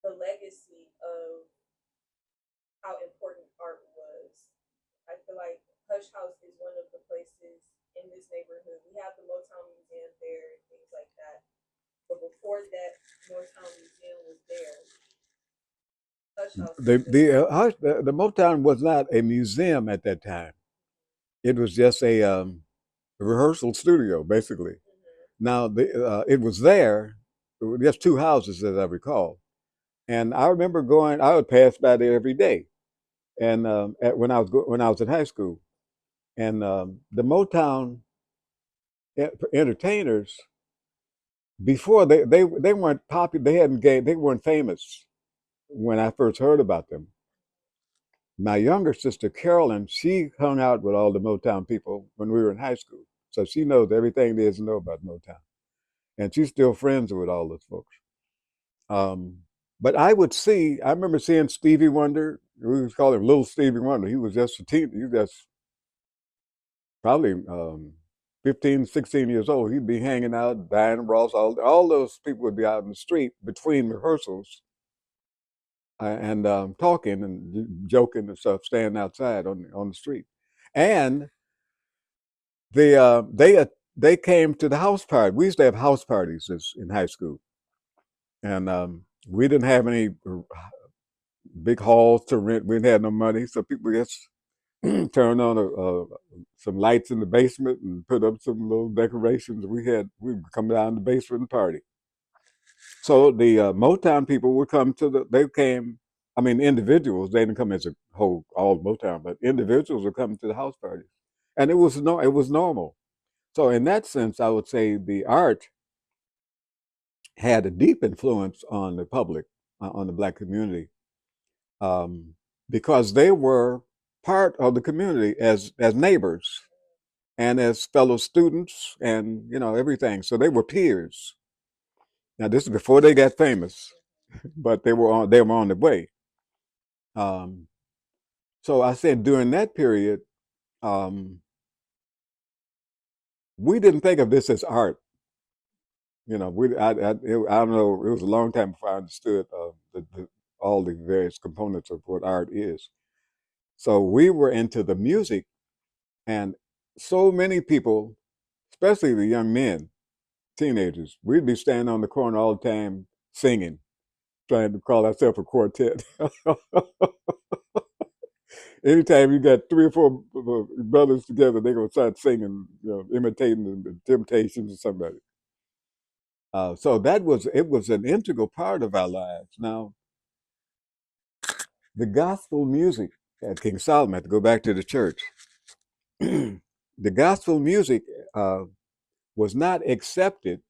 the legacy of how important art was? I feel like Hush House is one of the places in this neighborhood. We have the Motown Museum there and things like that. But before that Motown Museum was there, Hush House was just like, The Motown was not a museum at that time. It was just a rehearsal studio, basically. mm-hmm, Now it was there. Just two houses, as I recall. And I remember going. I would pass by there every day, and when I was in high school, and the Motown entertainers, before they weren't popular. They weren't famous when I first heard about them. My younger sister Carolyn, she hung out with all the Motown people when we were in high school, so she knows everything there is to know about Motown, and she's still friends with all those folks. Um, but I remember seeing Stevie Wonder. We was calling him Little Stevie Wonder. He was just a teen. He was just probably 15, 16 years old. He'd be hanging out, Diana Ross, all those people would be out in the street between rehearsals and talking and joking and stuff, standing outside on the street. And they came to the house party. We used to have house parties in high school, and we didn't have any big halls to rent. We didn't have no money, so people just turned on some lights in the basement and put up some little decorations. We would come down the basement and party. So the Motown people would come to they came. I mean, individuals. They didn't come as a whole, all Motown, but individuals would come to the house parties, and it was normal. So in that sense, I would say the art had a deep influence on the public, on the black community, um, because they were part of the community as neighbors and as fellow students and everything. So they were peers. Now this is before they got famous, but they were on the way. Um, so I said during that period, um, we didn't think of this as art. I don't know. It was a long time before I understood all the various components of what art is. So we were into the music, and so many people, especially the young men, teenagers, we'd be standing on the corner all the time singing, trying to call ourselves a quartet. Anytime you got three or four brothers together, they're gonna start singing, imitating the Temptations or somebody. So it was an integral part of our lives. Now, the gospel music at King Solomon, to go back to the church, the gospel music uh, was not accepted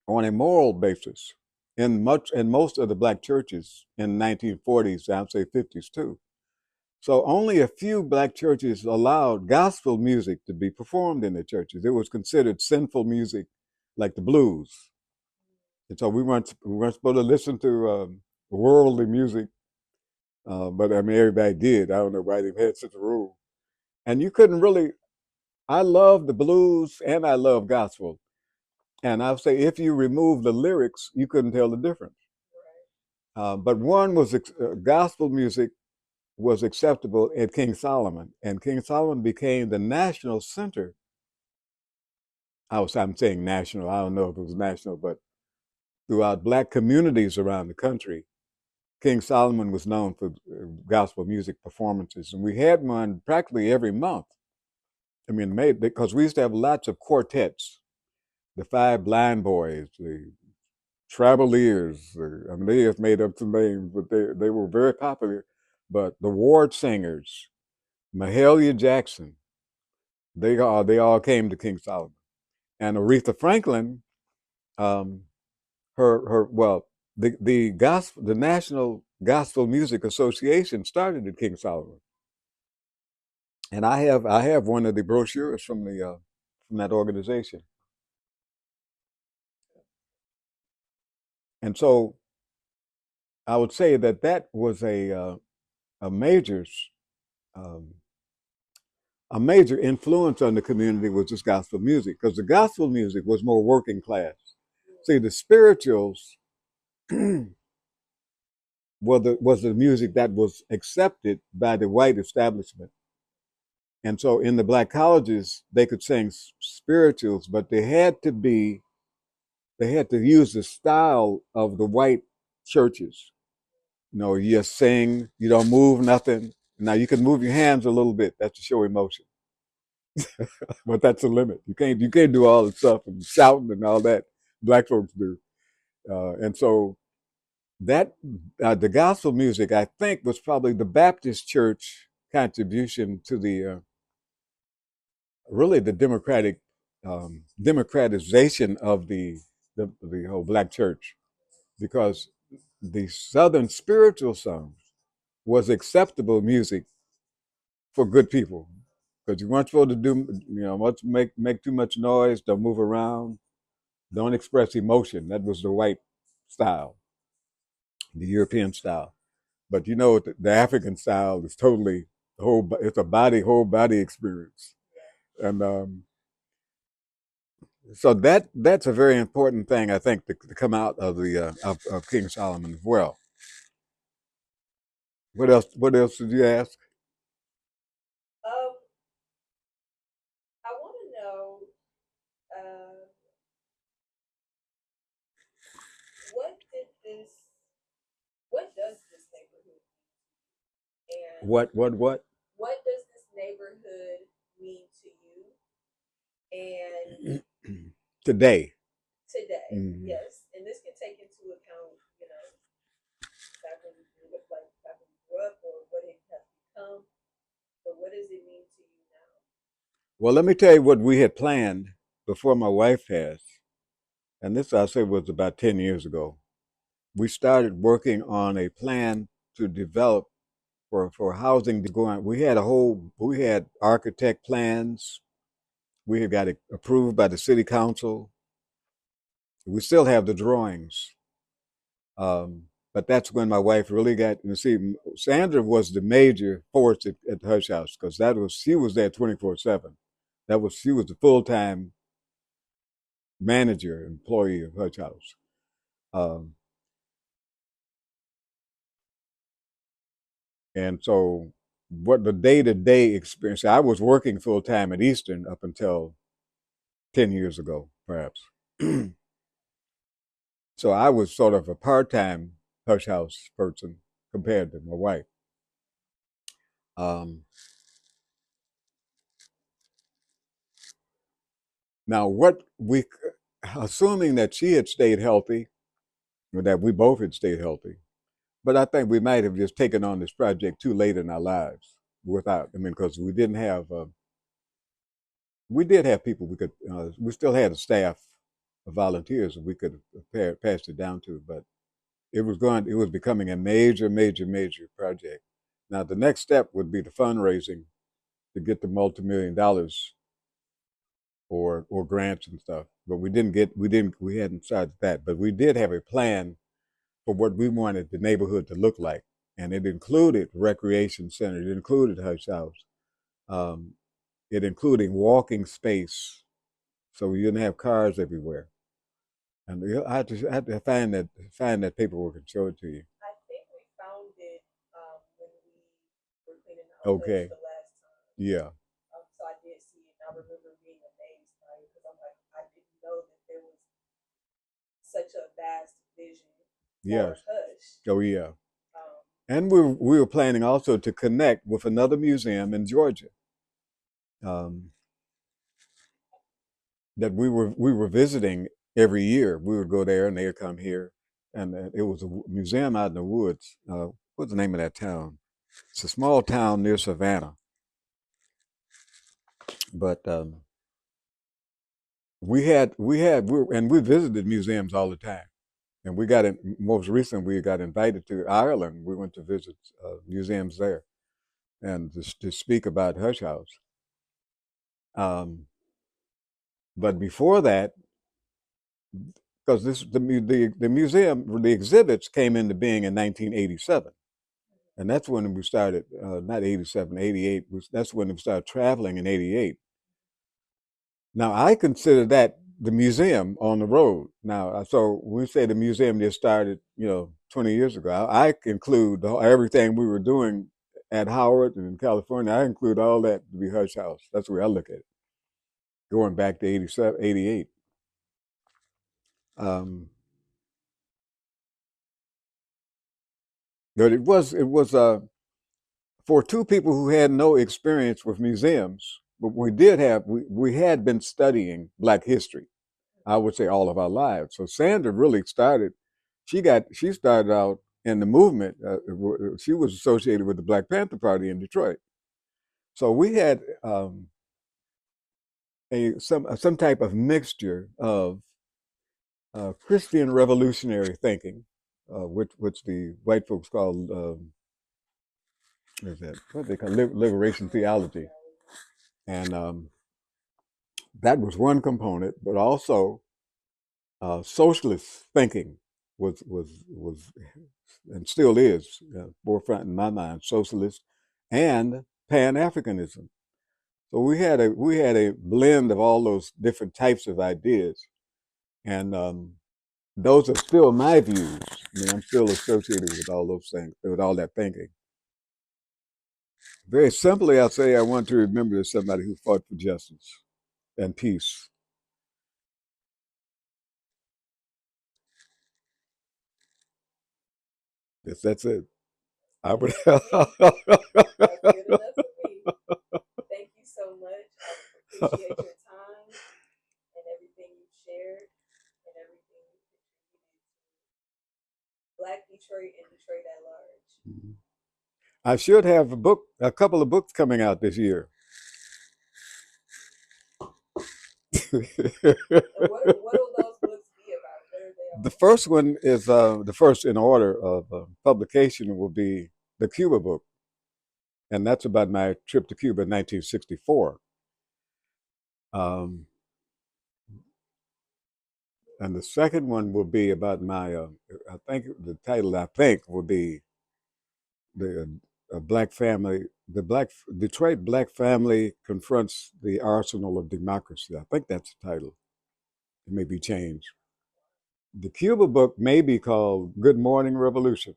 on a moral basis in most of the black churches in the 1940s, I would say 50s too. So only a few black churches allowed gospel music to be performed in the churches. It was considered sinful music, like the blues, and so we weren't supposed to listen to worldly music. But I mean, everybody did. I don't know why they had such a rule. And you couldn't really. I love the blues and I love gospel. And I'll say if you remove the lyrics, you couldn't tell the difference. But gospel music was acceptable at King Solomon, and King Solomon became the national center. I'm saying national. I don't know if it was national, but throughout black communities around the country, King Solomon was known for gospel music performances, and we had one practically every month. I mean, because we used to have lots of quartets, the Five Blind Boys, the Traveliers. I mean, they have made up some names, but they were very popular. But the Ward Singers, Mahalia Jackson, they all came to King Solomon, and Aretha Franklin, um, her well, the National Gospel Music Association started at King Solomon, and I have one of the brochures from that organization, and so I would say that was a major um, a major influence on the community was this gospel music because the gospel music was more working class. See, the spirituals was the music that was accepted by the white establishment. And so in the black colleges, they could sing spirituals, but they had to use the style of the white churches. You just sing, you don't move nothing. Now you can move your hands a little bit. That's to show emotion, but that's a limit. You can't do all the stuff and shouting and all that black folks do. And so that the gospel music, I think, was probably the Baptist church contribution to the really the democratization of the whole black church, because the Southern spiritual songs was acceptable music for good people because you weren't supposed to do much make too much noise, don't move around, don't express emotion. That was the white style, the European style. But the African style is totally it's a whole body experience, and so that's a very important thing I think to come out of the of King Solomon as well. What else? What else did you ask? Um, I want to know, uh, what did this, what does this neighborhood and What? what does this neighborhood mean to you and Today. today? Mhm. Yes, and this can take into account, back when you grew up, like back when you grew up, or what it has become. But what does it mean to you now? Well, let me tell you what we had planned before my wife passed, and this I say was about 10 years ago. We started working on a plan to develop for housing to go on. We had architect plans. We had got it approved by the city council. We still have the drawings. But that's when my wife really got, you see, Sandra was the major force at the Hush House because she was there 24/7. She was the full time manager, employee of Hush House. Um, and so, what the day to day experience, I was working full time at Eastern up until 10 years ago, perhaps. So I was sort of a part time Hush House person compared to my wife. Um, Now, assuming that she had stayed healthy, or that we both had stayed healthy, but I think we might have just taken on this project too late in our lives because we did have people we still had a staff of volunteers that we could have passed it down to, but it was becoming a major, major, major project. Now, the next step would be the fundraising to get the multi-million dollars or grants and stuff. But we hadn't started that. But we did have a plan for what we wanted the neighborhood to look like, and it included recreation center, it included Hush House, um, it including walking space, so we didn't have cars everywhere. And I had to find that paperwork and show it to you. I think we found it, when we were cleaning out Hush Okay. the last time. Yeah. So I did see it, and I remember being amazed by it because I'm like, I didn't know that there was such a vast vision for Yes. Hush. Oh yeah. Um, And we were planning also to connect with another museum in Georgia. Um, that we were visiting every year. We would go there, and they would come here, and it was a museum out in the woods. What's the name of that town? It's a small town near Savannah, but we visited museums all the time, and most recently we got invited to Ireland. We went to visit museums there and to speak about Hush House. Um, but before that, because the museum, the exhibits came into being in 1987. And that's when we started, not 87, 88. That's when we started traveling in 88. Now, I consider that the museum on the road. Now, so we say the museum just started, 20 years ago. I include everything we were doing at Howard and in California. I include all that to be Hush House. That's the way I look at it, going back to 87, 88. Um, but it was for two people who had no experience with museums, but we had been studying Black history, I would say all of our lives. So Sandra really she started out in the movement. She was associated with the Black Panther Party in Detroit. So we had some type of mixture of Christian revolutionary thinking, which the white folks called is that what they call liberation Liberation theology, theology. and that was one component, but also socialist thinking was and still is forefront in my mind. Socialist and Pan Africanism. So we had a blend of all those different types of ideas, and those are still my views. I mean, I'm still associated with all those things, with all that thinking. Very simply, I'll say I want to remember as somebody who fought for justice and peace. Yes, that's it. I That's would. it for me. That's good enough for me. Thank you so much. I appreciate your time and everything you've shared and everything you contributed to Black Detroit and Detroit at large. I should have a couple of books coming out this year. And what will those books be about? What are they The all about? first one is the first in order of publication will be the Cuba book, and that's about my trip to Cuba in 1964. Um, and the second one will be about my, I think the title I think will be the black family, the black Detroit black family confronts the arsenal of democracy. I think that's the title. It may be changed. The Cuba book may be called Good Morning Revolution.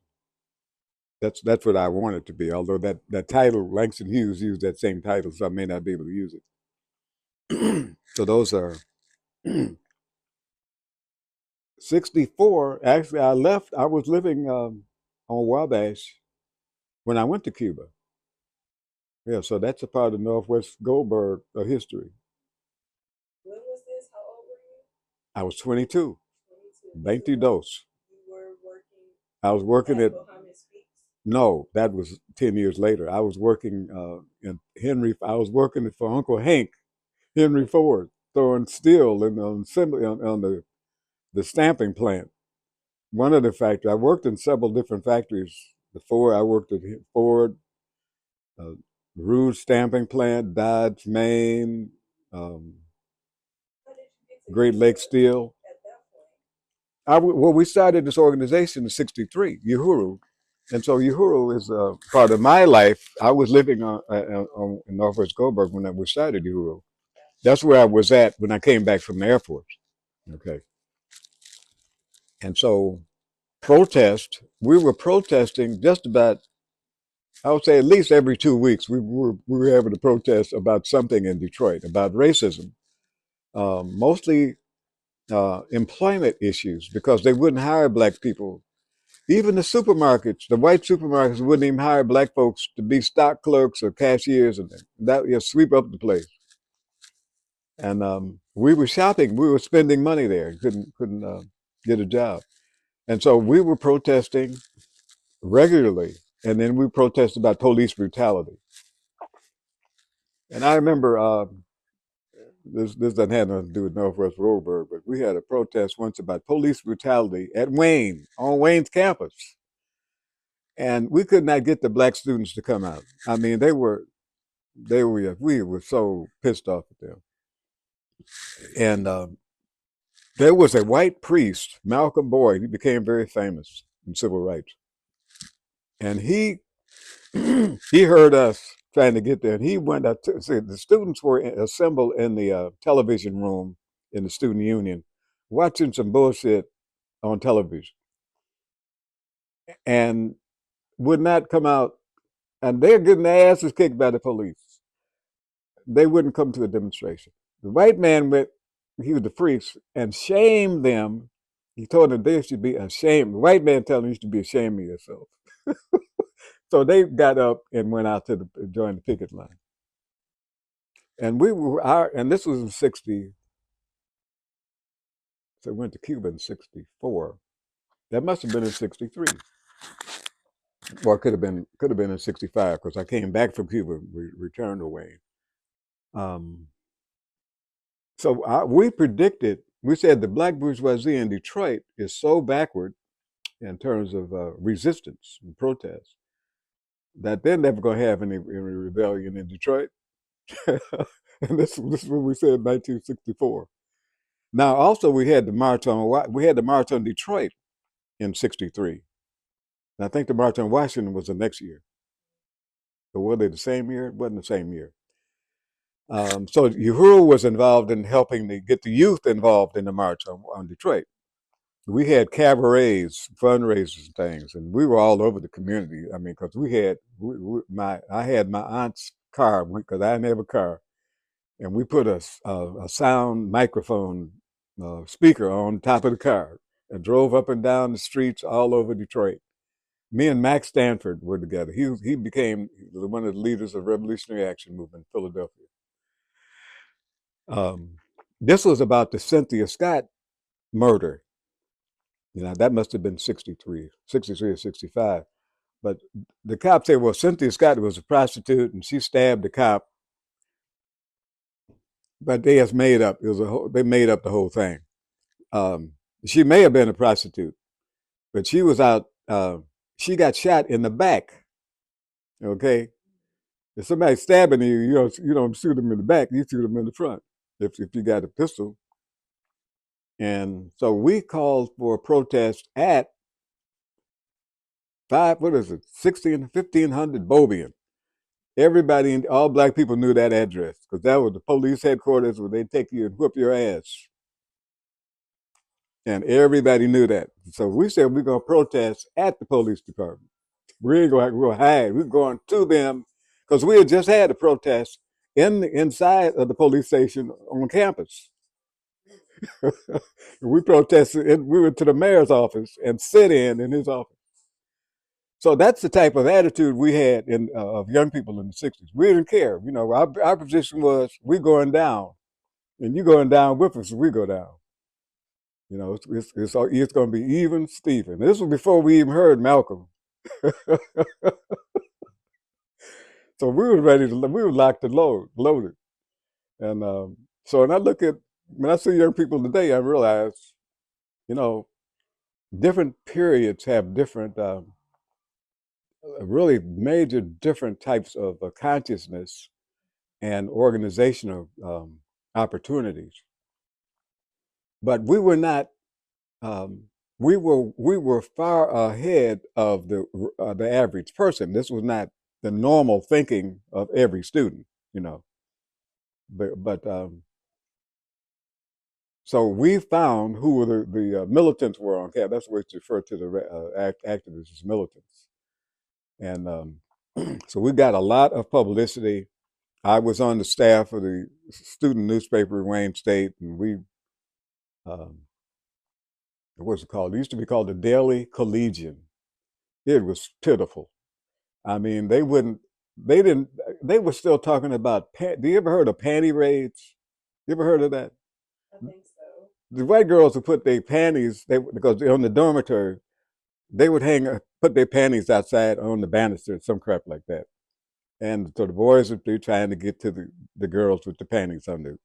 That's what I want it to be. Although that title, Langston Hughes used that same title, so I may not be able to use it. So those are 64. Actually, I left. I was living on Wabash when I went to Cuba. Yeah, so that's a part of Northwest Goldberg history. When was this? How old were you? I was 22, 22. Is it 22. when you were working I was working at at, Mohammed Speaks? no, that was 10 years later. I was working I was working for Uncle Hank, Henry Ford, throwing steel in on assembly on the stamping plant. One of the factories, I worked in several different factories. Before I worked at Ford, uh, Rouge stamping plant, Dodge, Maine, um, How did you get to Great Lake Cuba Steel. at that point? Well, we started this organization in '63, Uhuru, and so Uhuru is part of my life. I was living in Northwest Goldberg when we started Uhuru. That's where I was at when I came back from the Air Force. Okay, and so we were protesting just about, I would say at least every 2 weeks. We were having to protest about something in Detroit about racism, mostly employment issues because they wouldn't hire black people. Even the supermarkets, the white supermarkets wouldn't even hire black folks to be stock clerks or cashiers, and that sweep up the place. And we were shopping, we were spending money there, couldn't get a job, and so we were protesting regularly. And then we protested about police brutality. And I remember this doesn't have nothing to do with Northwest Goldberg, but we had a protest once about police brutality at Wayne on Wayne's campus, and we could not get the black students to come out. I mean, we were so pissed off at them. And there was a white priest, Malcolm Boyd. He became very famous in civil rights, and he he heard us trying to get there, and he went out to see the students were assembled in the television room in the student union, watching some bullshit on television, and would not come out, and they're getting their asses kicked by the police. They wouldn't come to a demonstration. The white man went, he was the priest, and shamed them. He told them they should be ashamed. The white man told them you should be ashamed of yourself. So they got up and went out to join the picket line. And and this was in 60, so we went to Cuba in 64. That must have been in 63. Or it could have been in 65 because I came back from Cuba, returned away. Um, we predicted, we said the black bourgeoisie in Detroit is so backward in terms of resistance and protest that they're never going to have any rebellion in Detroit. And this is what we said in 1964. Now, also we had the March on Detroit in '63. And I think the March on Washington was the next year. But were they the same year? It wasn't the same year. So Uhuru was involved in helping to get the youth involved in the March on Detroit. We had cabarets, fundraisers, and things, and we were all over the community. I mean, because I had my aunt's car because I didn't have a car, and we put a sound microphone speaker on top of the car and drove up and down the streets all over Detroit. Me and Max Stanford were together. He became one of the leaders of Revolutionary Action Movement in Philadelphia. Um, this was about the Cynthia Scott murder. You know, that must have been 63 or 65. But the cop said, well, Cynthia Scott was a prostitute and she stabbed the cop, but they just made up. They made up the whole thing. Um, she may have been a prostitute, but she was out. She got shot in the back. Okay, if somebody's stabbing you, you don't shoot them in the back. You shoot them in the front. If you got a pistol. And so we called for a protest at what is it, 1500 Bobian. Everybody, all black people knew that address because that was the police headquarters where they take you and whoop your ass. And everybody knew that. So we said we're going to protest at the police department. We ain't going to hide. We're going to them because we had just had a protest inside of the police station on campus. We protested, and we went to the mayor's office and sit in his office. So that's the type of attitude we had of young people in the '60s. We didn't care. You know, our position was we going down, and you going down with us. We go down. You know, it's going to be even Stephen. This was before we even heard Malcolm. So we were ready to. We were locked and loaded. And so when I see young people today, I realize, you know, different periods have different, really major different types of consciousness and organizational opportunities. But we were not. We were far ahead of the average person. This was not the normal thinking of every student, you know. But so we found who were the militants were on campus. That's what we refer to the activists as militants. And so we got a lot of publicity. I was on the staff of the student newspaper in Wayne State, and um, what's it called? It used to be called the Daily Collegian. It was pitiful. I mean, they didn't, they were still talking about, do you ever heard of panty raids? You ever heard of that? I think so. The white girls would put their panties, because on the dormitory, they would put their panties outside on the banister, some crap like that. And so the boys would be trying to get to the girls with the panties under.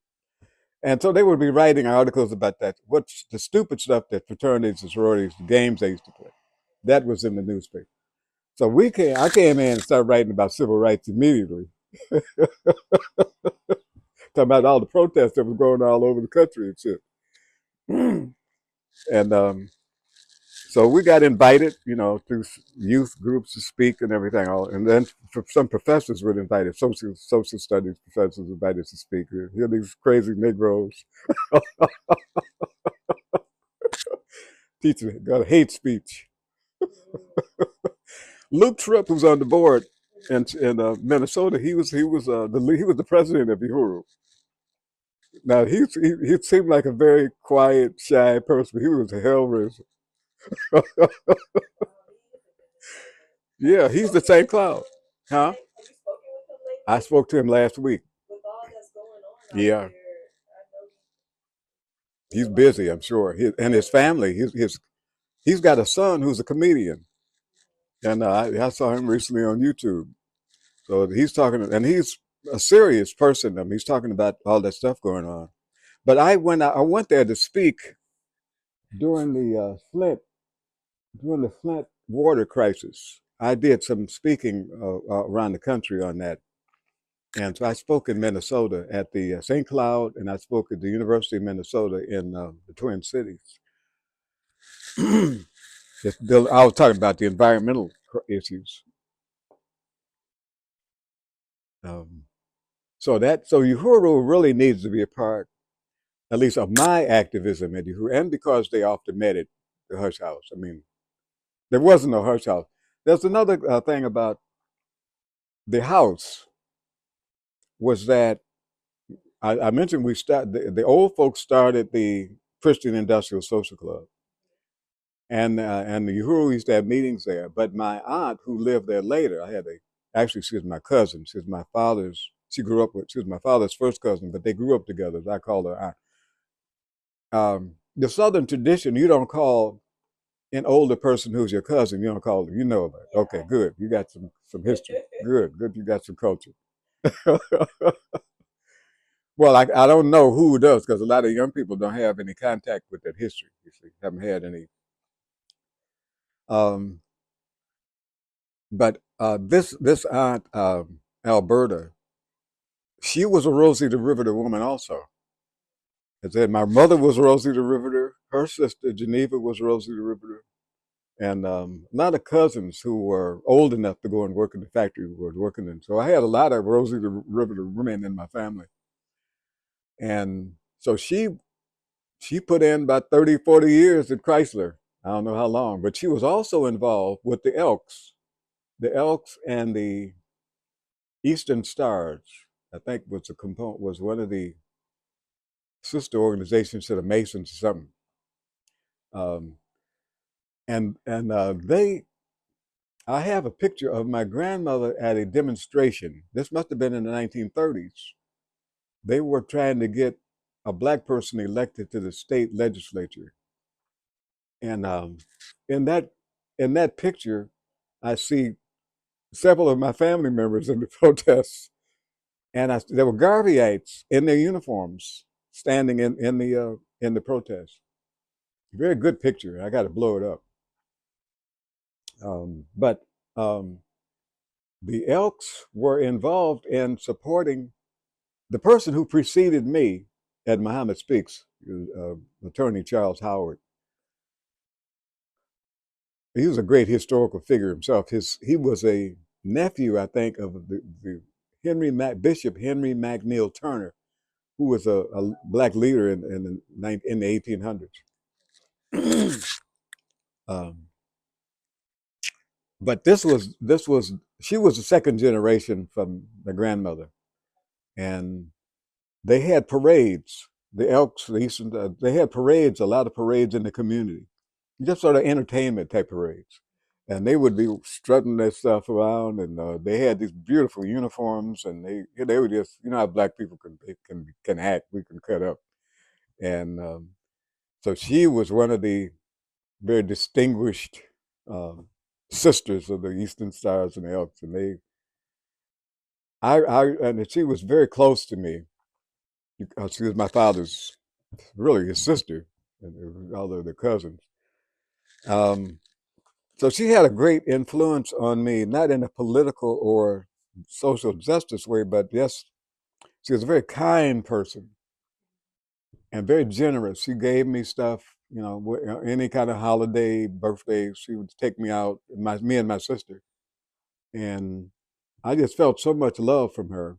And so they would be writing articles about that. What's the stupid stuff that fraternities and sororities, the games they used to play. That was in the newspaper. So I came in and started writing about civil rights immediately. Talking about all the protests that was going on all over the country and shit. And so we got invited, you know, to youth groups to speak and everything. And then some professors were invited, social studies professors invited to speak. Here these crazy Negroes teaching got a hate speech. Luke Tripp, who's on the board in Minnesota, he was the president of Uhuru. Now he seemed like a very quiet, shy person. He was a hell raiser. Yeah, he's the St. Cloud. Huh? Have you spoken with him I lately? spoke to him last week. With all that's going on out Yeah, there, I know there's he's a lot busy, going I'm on. sure. And his family, he's got a son who's a comedian. And I saw him recently on YouTube. So he's talking, and he's a serious person. I mean, he's talking about all that stuff going on. But I went there to speak during the Flint water crisis. I did some speaking around the country on that. And so I spoke in Minnesota at the St. Cloud, and I spoke at the University of Minnesota in the Twin Cities. I was talking about the environmental issues. Um, so Uhuru really needs to be a part, at least of my activism at Uhuru, and because they often met at the Hush House. I mean, there wasn't no Hush House. There's another thing about the house was that I mentioned the old folks started the Christian Industrial Social Club, and the Uhuru used to have meetings there. But my aunt, who lived there later, actually she was my cousin. She was my father's. She grew up with. She was my father's first cousin, but they grew up together. I call her aunt. The Southern tradition, you don't call an older person who's your cousin. You don't call them. You know about it. Okay, good. You got some history. Good, good. You got some culture. Well, I don't know who does because a lot of young people don't have any contact with that history. You see, haven't had any. Um, but this aunt Alberta, she was a Rosie the Riveter woman also. I said my mother was Rosie the Riveter. Her sister Geneva was Rosie the Riveter, and a lot of cousins who were old enough to go and work in the factory were working in. So I had a lot of Rosie the Riveter women in my family, and so she put in about 30, 40 years at Chrysler. I don't know how long, but she was also involved with the Elks and the Eastern Stars. I think was one of the sister organizations to the Masons or something. Um, and I have a picture of my grandmother at a demonstration. This must have been in the 1930s. They were trying to get a black person elected to the state legislature, and in that in that picture, I see several of my family members in the protests, and there were Garveyites in their uniforms standing in the protest. Very good picture. I got to blow it up. But the Elks were involved in supporting the person who preceded me at Muhammad Speaks, attorney Charles Howard. He was a great historical figure himself. He was a nephew, I think, of the Bishop Henry McNeil Turner, who was a black leader in the 1800s. um, but this was she was the second generation from the grandmother, and they had parades. The Elks, the Eastern, they had parades, a lot of parades in the community, just sort of entertainment type parades. And they would be strutting their stuff around, and they had these beautiful uniforms, and they were just, you know how black people can act, we can cut up, and so she was one of the very distinguished um, sisters of the Eastern Stars and the Elks, and and she was very close to me. She was my father's, really his sister, and all of the cousins. Um, so she had a great influence on me, not in a political or social justice way, but yes, she was a very kind person and very generous. She gave me stuff, any kind of holiday, birthday, she would take me out, me and my sister, and I just felt so much love from her.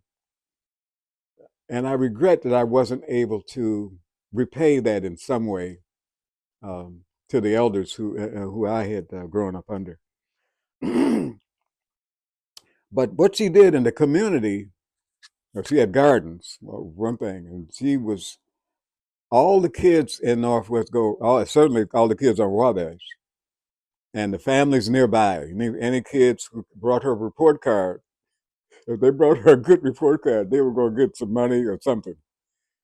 And I regret that I wasn't able to repay that in some way to the elders who I had grown up under. But what she did in the community, she had gardens, well, one thing, and she was all the kids in Northwest Gold, certainly all the kids on Wabash, and the families nearby. Any kids who brought her a report card, if they brought her a good report card, they were going to get some money or something.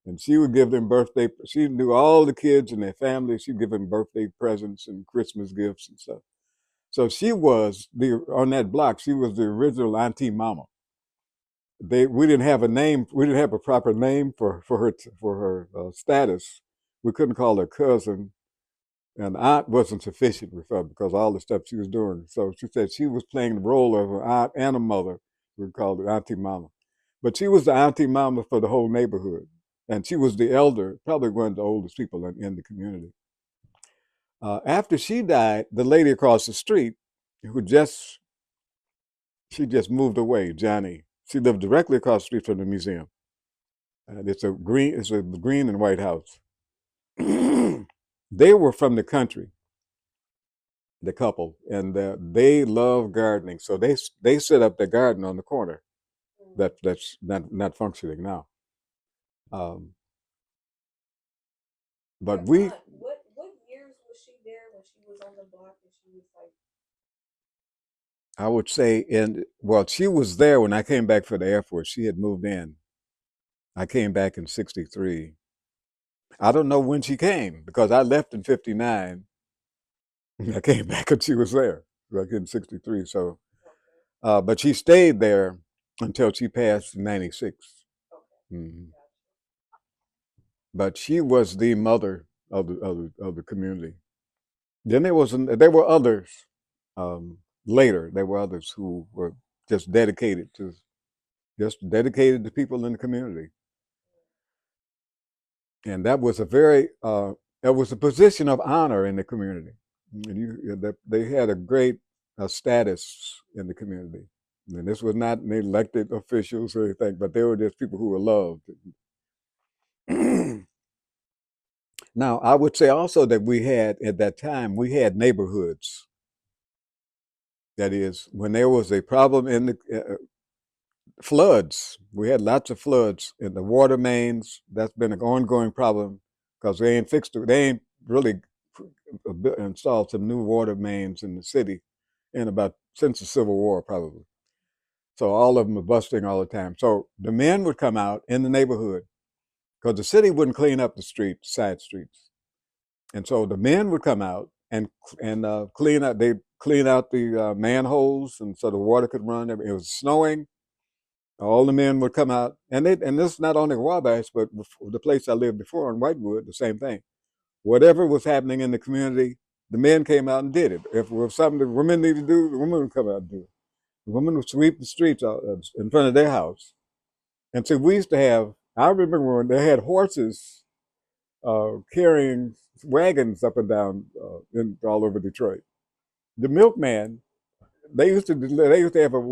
And she would give them birthday. She knew all the kids and their families. She'd give them birthday presents and Christmas gifts and stuff. So she was on that block. She was the original Auntie Mama. We didn't have a name. We didn't have a proper name for her status. We couldn't call her cousin. And the aunt wasn't sufficient with her because of all the stuff she was doing. So she said she was playing the role of an aunt and a mother. We called it Auntie Mama. But she was the Auntie Mama for the whole neighborhood. And she was the elder, probably one of the oldest people in the community. After she died, the lady across the street, who just she just moved away, Johnny. She lived directly across the street from the museum. It's a green and white house. They were from the country, the couple, and they love gardening. So they set up their garden on the corner. Mm. That's not functioning now. Um, but Your we, aunt, what years was she there when she was on the block and she was like, I would say, in well, she was there when I came back for the Air Force. She had moved in. I came back in '63. I don't know when she came because I left in '59. I came back and she was there, like in '63. So, okay, but she stayed there until she passed in '96. okay, Mm-hmm. gotcha. But she was the mother of the community. Then there were others later. There were others who were just dedicated to people in the community, and that was a very it was a position of honor in the community. And they had a great status in the community. And this was not elected officials or anything, but they were just people who were loved. Now, I would say also that we had, at that time, we had neighborhoods. That is, when there was a problem in the floods, we had lots of floods in the water mains. That's been an ongoing problem because they ain't fixed it. They ain't really installed some new water mains in the city in about since the Civil War, probably. So all of them are busting all the time. So the men would come out in the neighborhood because the city wouldn't clean up the side streets. And so the men would come out and clean out. They clean out the manholes, and so the water could run. It was snowing. All the men would come out, and this is not only Wabash, but the place I lived before in Whitewood, the same thing. Whatever was happening in the community, the men came out and did it. If it was something the women needed to do, the women would come out and do it. The women would sweep the streets out in front of their house. And so we used to have. I remember when they had horses carrying wagons up and down all over Detroit. The milkman, they used to have a wagon